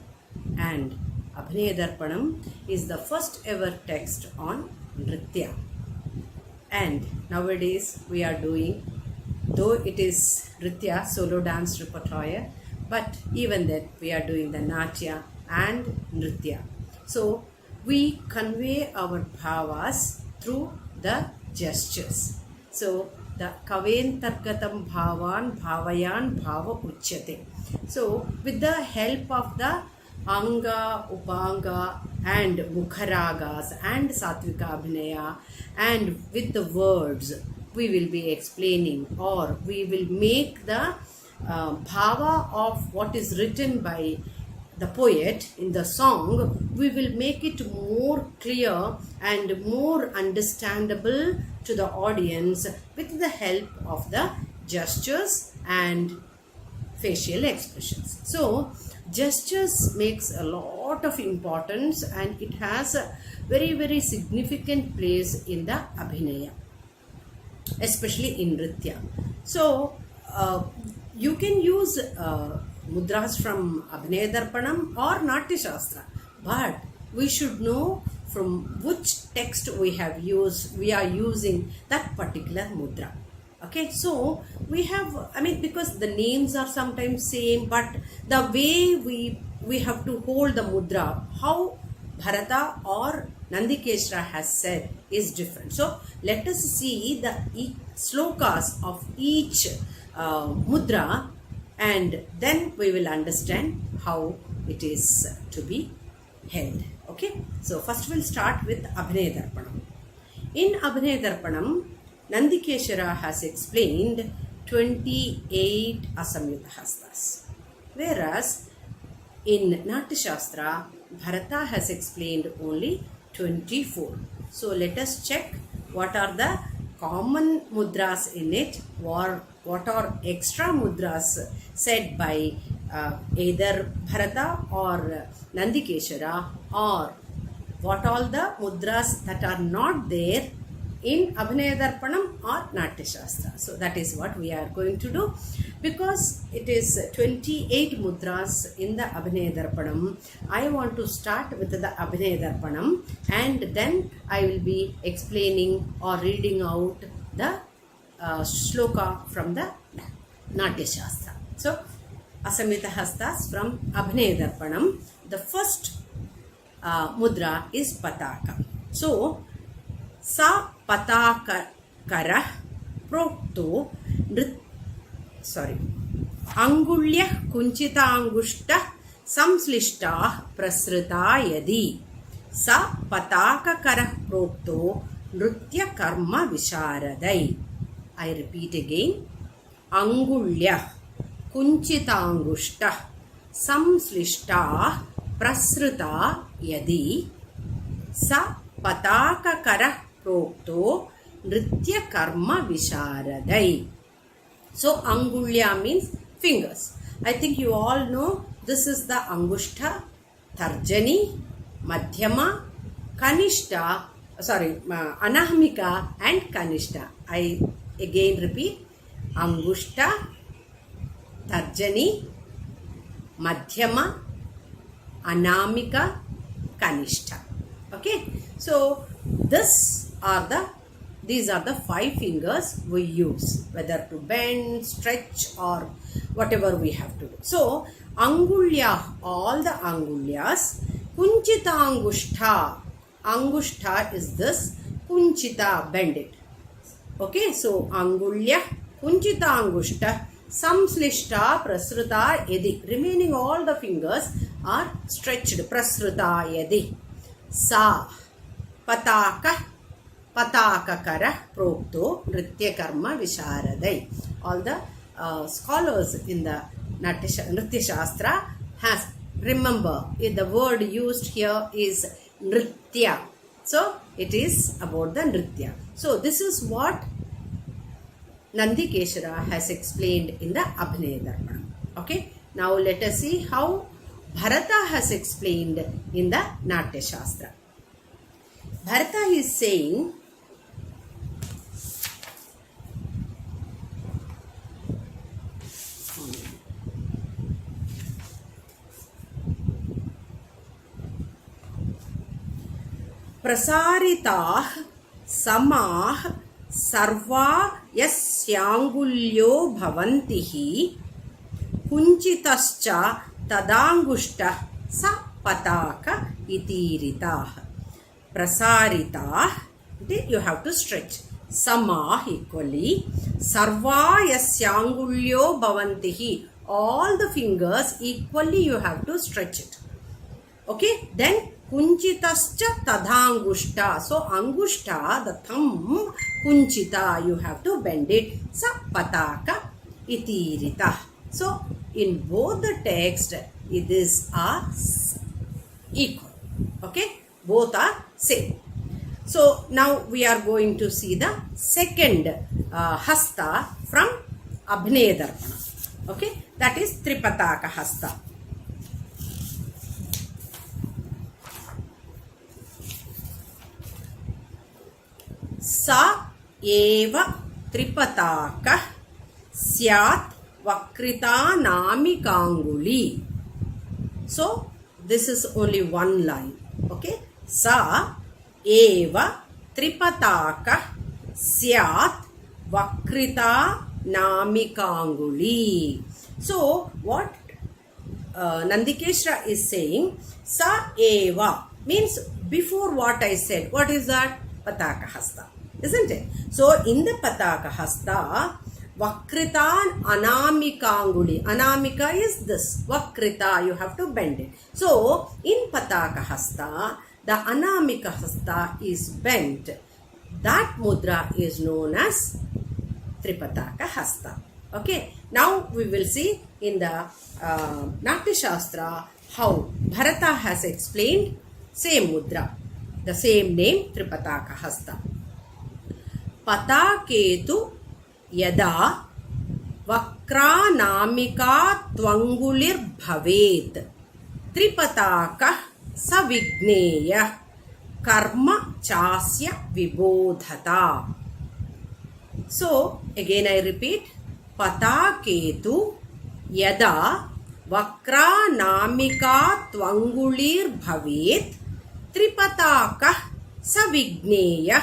Speaker 1: and Abhinaya Darpanam is the first ever text on Nritya. And nowadays we are doing, though it is Nritya, solo dance repertoire, but even then we are doing the Natya and Nritya. So we convey our bhavas through the gestures. So the kaventargatam bhavan bhavayan bhava uchyate. So with the help of the Anga, Upanga and Mukharagas and Satvika Abhinaya, and with the words we will be explaining, or we will make the bhava of what is written by the poet in the song, we will make it more clear and more understandable to the audience with the help of the gestures and facial expressions. So gestures makes a lot of importance and it has a very, very significant place in the Abhinaya, especially in Nritya. So you can use mudras from Abhinaya Darpanam or Natya Shastra, but we should know from which text we are using that particular mudra. Okay, so we have, because the names are sometimes same, but the way we have to hold the mudra, how Bharata or Nandikeshwara has said is different. So let us see the slokas of each mudra, and then we will understand how it is to be held. Okay, so first we'll start with Abhinaya Darpanam. In Abhinaya Darpanam, Nandikeshwara has explained 28 Asamyuta Hastas, whereas in Natya Shastra, Bharata has explained only 24. So let us check what are the common mudras in it, or what are extra mudras said by either Bharata or Nandikeshwara, or what all the mudras that are not there in Abhinaya Darpanam or Natya Shastra. So that is what we are going to do. Because it is 28 mudras in the Abhinaya Darpanam, I want to start with the Abhinaya Darpanam and then I will be explaining or reading out the shloka from the Natya Shastra. So Asamyuta Hastas from Abhinaya Darpanam. The first mudra is Pataka. So Sa Pataka Kara Prokto Angulya Kunchita Angushta Samslishta Prasrita Yadi Sa Pataka Kara Prokto Nritya Karma Visharadai. I repeat again. Angulya Kunchita Angushta Samslishta Prasrita Yadi Sa Pataka Kara Prokto Nritya Karma Visharadai. So Angulya means fingers. I think you all know this is the Angushta, Tarjani, Madhyama, Kanishta, Anahmika and Kanishta. I again repeat, Angushta, Tarjani, Madhyama, Anamika, Kanishta. Okay, so these are the 5 fingers we use, whether to bend, stretch or whatever we have to do. So Angulya, all the Angulyas, Kunchita Angushta. Angushta is this, Kunchita, bend it. Okay, so Angulya, Kunchita Angushta, Samslishta, Prasruta, Yadi. Remaining all the fingers are stretched, Prasruta, Yadi. Sa, Pataka, Patakakara, Prokto, Nritya Karma, Visharadai. All the scholars in the Nritya Shastra has, remember, the word used here is Nritya. So, it is about the Nritya. So, this is what Nandikeshara has explained in the Abhinaya Darpanam. Okay, now let us see how Bharata has explained in the Natya Shastra. Bharata is saying, Prasaritah samah sarva yasyangulyo bhavantihi kunchitascha tadangushta sa pataka itiritah. Prasaritah, you have to stretch. Samah equally. Sarva yasyangulyo bhavantihi. All the fingers equally you have to stretch it. Okay, then Kunchitascha tadhangushta. So angushta, the thumb, kunchita, you have to bend it. Sa pataka itirita. So in both the text, it is equal. Okay, both are same. So now we are going to see the second hasta from Abhinaya Darpana. Okay, that is Tripataka hasta. Sa eva tripataka syat vakrita namikanguli. So this is only one line. Okay, sa eva tripataka syat vakrita namikanguli. So what Nandikeshara is saying, sa eva means before what I said. What is that? Pataka hasta, isn't it? So in the Pataka hasta, Vakrita Anamikanguli. Anamika is this. Vakrita, you have to bend it. So in Pataka hasta, the Anamika hasta is bent. That mudra is known as Tripataka hasta. Okay. Now we will see in the Natya Shastra how Bharata has explained same mudra. The same name, Tripataka hasta. Pataketu yada vakra namika twangulir bhavet Tripataka savigneya karma chasya vibodhata. So again I repeat, Pataketu yada vakra namika twangulir bhavet Tripataka savigneya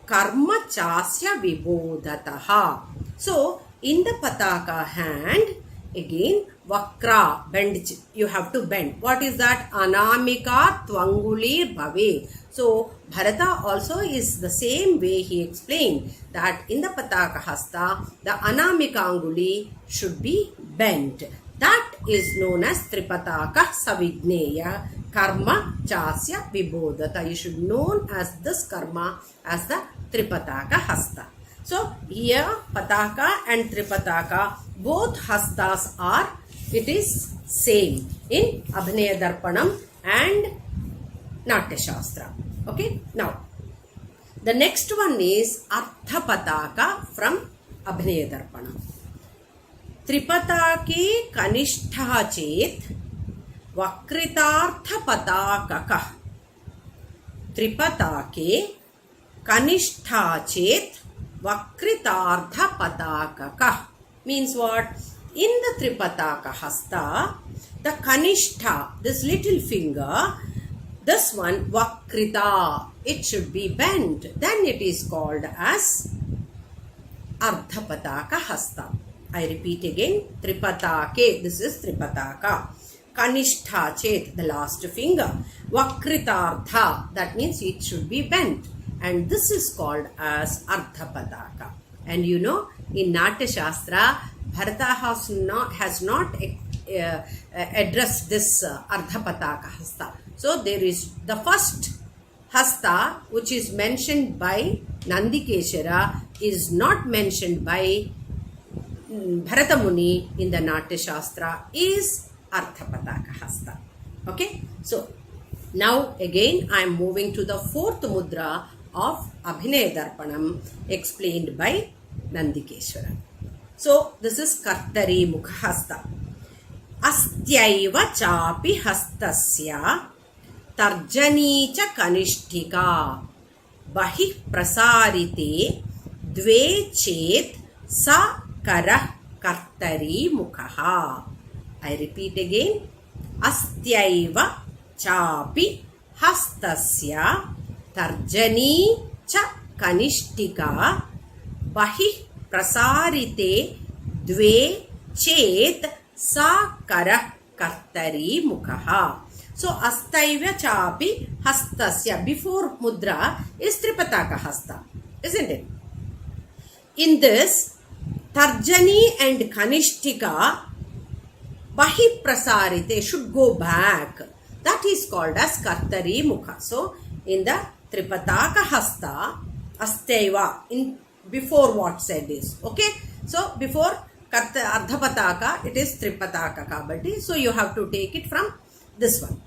Speaker 1: karma chasya vibodhataha. So in the pataka hand, again vakra, bend, you have to bend. What is that? Anamika tvanguli bhave. So Bharata also is the same way he explained that in the pataka hasta, the anamika anguli should be bent. That is known as Tripataka savigneya karma chasya vibodhata. You should known as this karma as the Tripataka hasta. So here Pataka and Tripataka, both hastas are, it is same in Abhinaya Darpanam and Natya Shastra. Okay, now the next one is Artha Pataka from Abhinaya Darpanam. त्रिपताके कनिष्ठः चेत् वक्रितार्थपताकः. त्रिपताके कनिष्ठः चेत् वक्रितार्थपताकः means what? In the Tripataka Hasta, the Kanishta, this little finger, this one Vakrita, it should be bent. Then it is called as Ardhapataka Hasta. I repeat again, Tripatake, this is Tripataka. Kanishta Chet, the last finger. Vakritartha, that means it should be bent. And this is called as Ardhapataka. And you know, in Natya Shastra, Bharata has not addressed this Ardhapataka Hasta. So there is the first Hasta which is mentioned by Nandikeshara is not mentioned by Bharata Muni in the Natya Shastra is Ardhapataka Hasta. Okay, so now again I am moving to the fourth mudra of Abhinaya Darpanam explained by Nandikeshwara. So this is Kartari Mukha Hasta. Astyaiva chapi hastasya tarjani cha kanishtika bahi prasarite dve chet sa karah kartari mukha. I repeat again. Astyaiva chapi hastasya tarjani cha kanishtika bahi prasarite dve chet sa karah kartari mukha. So astaiva chapi hastasya, before mudra is Tripataka Hasta, isn't it? In this, Tarjani and Kanishtika bahi prasarite should go back. That is called as Kartari Mukha. So in the Tripataka Hasta, astaiva, in before what said is, okay? So before Ardhapataka, it is Tripataka kabatti. So you have to take it from this one.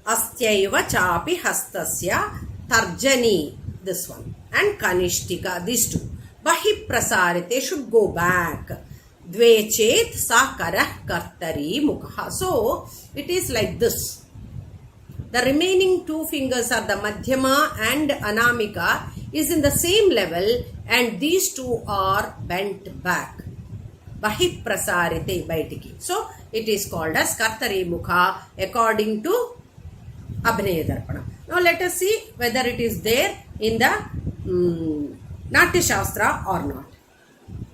Speaker 1: Astyaiva chapi hastasya tarjani, this one, and Kanishtika, these two. Bahi prasarite should go back. Dve chet sa karah kartari mukha. So it is like this. The remaining two fingers are the Madhyama and Anamika is in the same level and these two are bent back. Bahi prasarite baitiki. So it is called as Kartari Mukha according to Abhinaya Darpana. Now let us see whether it is there in the Natya Shastra or not.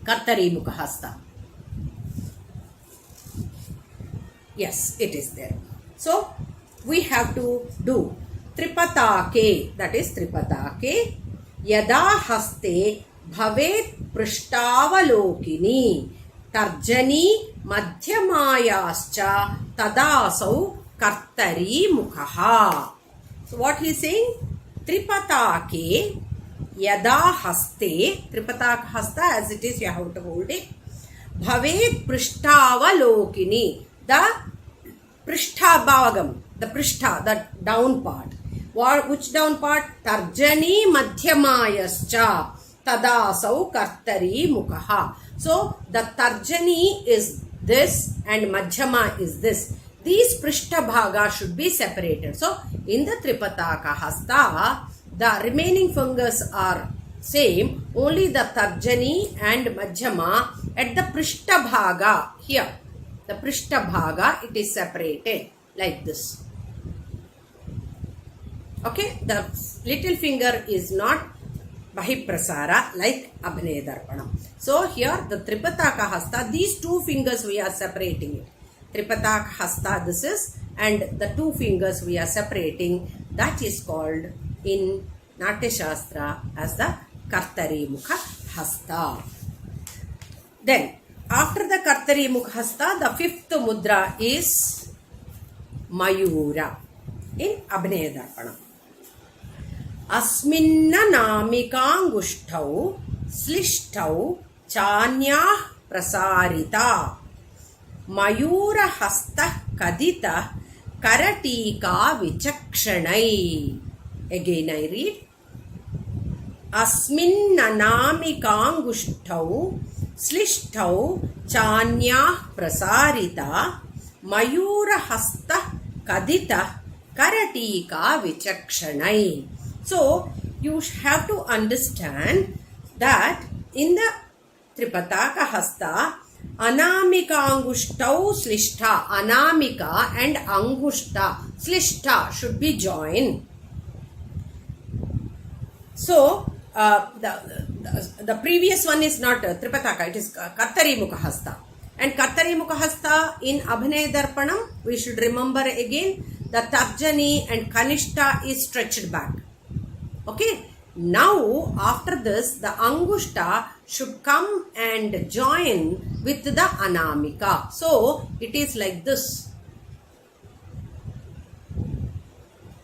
Speaker 1: Kartari Mukha Hasta. Yes, it is there. So we have to do Tripatake, that is Tripatake, Yada Haste Bhavet Prishtavalokini Tarjani Madhyamayascha Tadasau Kartari Mukha. So what he is saying? Tripatake Yada Haste, Tripataka Hasta as it is, you have to hold it. Bhavet Prishtavalokini, the Prishthabhagam, the Prishtha, the down part. Which down part? Tarjani Madhyamayascha Tadasau Kartari Mukha. So the Tarjani is this and Madhyama is this. These Prishthabhaga should be separated. So in the Tripataka Hasta, the remaining fingers are same, only the Tarjani and Madhyama at the Prishthabhaga here. The Prishthabhaga, it is separated like this. Okay, the little finger is not Bahiprasara like Abhinaya Darpanam. So here the Tripataka Hasta, these two fingers we are separating it. Tripataka Hasta this is, and the two fingers we are separating, that is called in Natya Shastra as the Kartari Mukha Hasta. Then after the Kartari Mukha Hasta, the fifth mudra is Mayura in Abhinaya Darpanam. Asminna namikangushtau slishtau chanyah prasarita Mayura hasta kadita karatika vichakshanai. Again I read. Asminna namikangushtau slishtau chanya prasarita mayurahasta kadita karatika vichakshanai. So you have to understand that in the Tripataka Hasta, Anamika Angushtau Slishta, Anamika and Angushta, Slishta should be joined. So, the previous one is not Tripataka, it is Kattari Mukha Hasta. And Kattari Mukha Hasta in Abhinaya Darpanam, we should remember again, the Tarjani and Kanishta is stretched back. Okay. Now, after this, the Angushta should come and join with the Anamika. So, it is like this.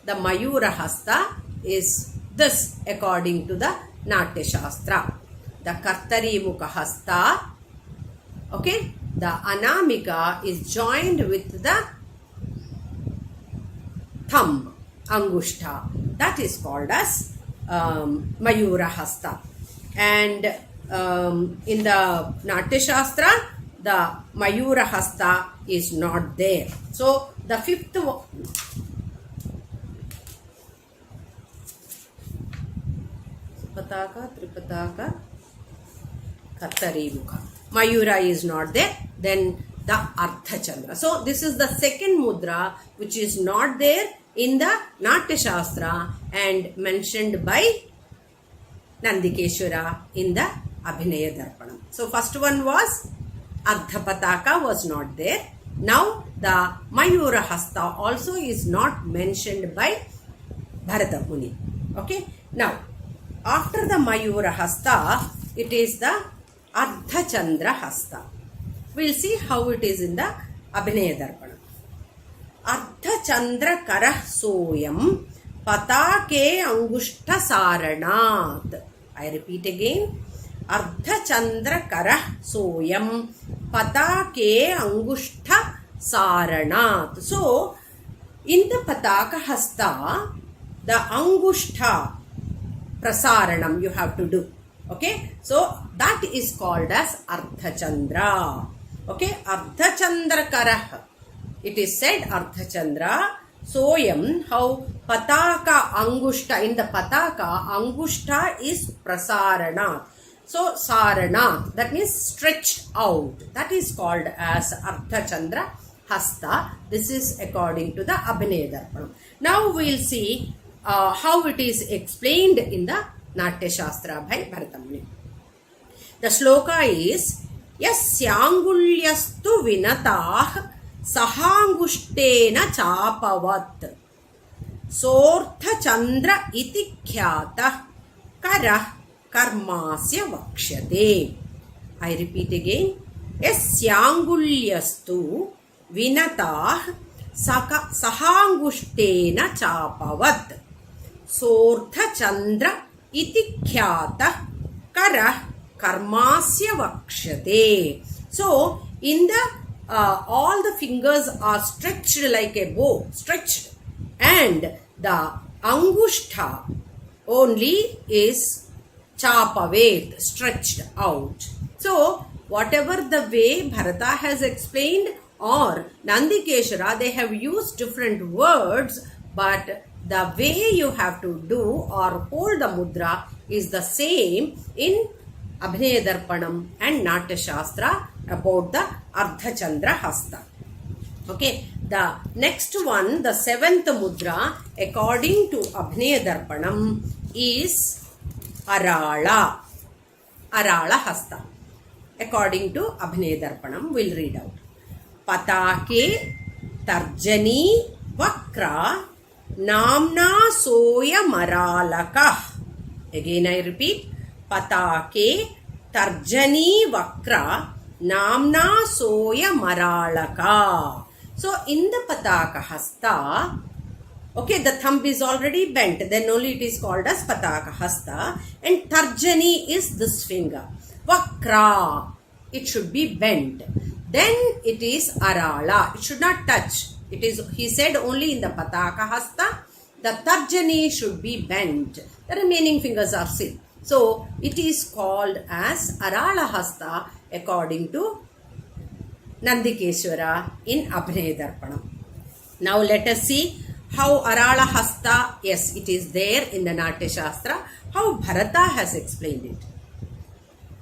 Speaker 1: The Mayura Hasta is this according to the Natya Shastra. The Kartari Mukha Hasta, okay, the Anamika is joined with the thumb, Angushta. That is called as Mayura Hasta. And in the Natya Shastra, the Mayura Hasta is not there. So, the fifth one, Pataka, Tripataka, Kattari Mukha. Mayura is not there. Then the Artha Chandra. So, this is the second mudra which is not there in the Natya Shastra and mentioned by Nandikeshwara in the Abhinaya Darpanam. So, first one was Ardha Pataka was not there. Now, the Mayura Hasta also is not mentioned by Bharata Muni. Okay. Now, after the Mayura Hasta, it is the Ardha Chandra Hasta. We will see how it is in the Abhinaya Darpanam. Ardha Chandra Karah Soyam Patake Angushta Saranat. I repeat again. Ardha Chandra Karah Soyam Patake Angushta Saranat. So, in the Pataka Hasta, the Angushta Prasaranam you have to do. Okay. So, that is called as Ardha Chandra. Okay. Ardha Chandra Karah. It is said Ardha Chandra Soyam, how Pataka Angushta, in the Pataka Angushta is Prasaranat. So Saranat, that means stretched out. That is called as Ardha Chandra Hasta. This is according to the Abhinaya Darpanam. Now we will see how it is explained in the Natya Shastra by Bharata Muni. The shloka is Yasyangulyastu vinatah Sahanguштena chapavat Sortha Chandra iti khyata Karah Karmasya Vakshate. I repeat again. Yasyangulyastu vinatah Sahanguштena chapavat Sortha Chandra iti khyata Karah Karmasya Vakshate. So, in the all the fingers are stretched like a bow, stretched, and the Angushta only is chapavet, stretched out. So, whatever the way Bharata has explained or Nandikeshwara, they have used different words, but the way you have to do or hold the mudra is the same in Abhinaya Darpanam and Natya Shastra about the Ardha Chandra Hasta. Okay, the next one, the seventh mudra, according to Abhinaya Darpanam, is Arala. Arala Hasta. According to Abhinaya Darpanam, we'll read out. Patake Tarjani Vakra Namna Soya Maralaka. Again I repeat. Patake Tarjani Vakra Namna Soya Maralaka. So, in the Pataka Hasta, okay, the thumb is already bent, then only it is called as Pataka Hasta. And Tarjani is this finger. Vakra, it should be bent. Then it is Arala, it should not touch. It is, he said, only in the Pataka Hasta, the Tarjani should be bent. The remaining fingers are still. So, it is called as Arala Hasta according to Nandikeshwara in Abhinaya Darpanam. Now let us see how Arala Hasta, yes, it is there in the Natya Shastra, how Bharata has explained it.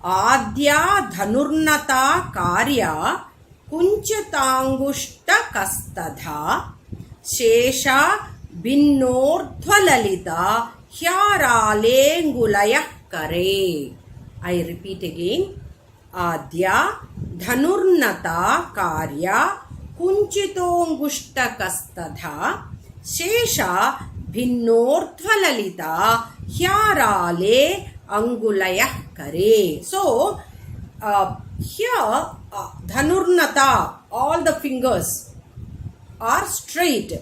Speaker 1: Adya Dhanurnata Karya Kunchatangushta Kastadha Shesha Binnordhvalalita Hyaralengulaya Kare. I repeat again. Adya Dhanurnata Karya Kunchitonggushta Kastadha Shesha Binnordhvalalita Hyarale Angulaya Kare. So, here Dhanurnata, all the fingers are straight.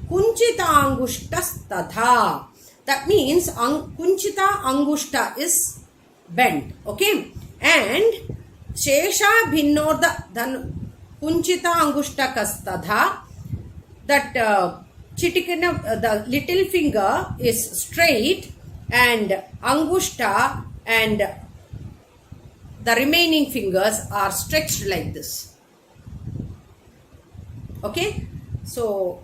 Speaker 1: Kunchita Angushta. That means Kunchita Angushta is bent. Okay? And Shesha Bhinnordha Kunchita Angushta Kastadha, that chitikana, the little finger is straight, and Angushta and the remaining fingers are stretched like this. Okay? So,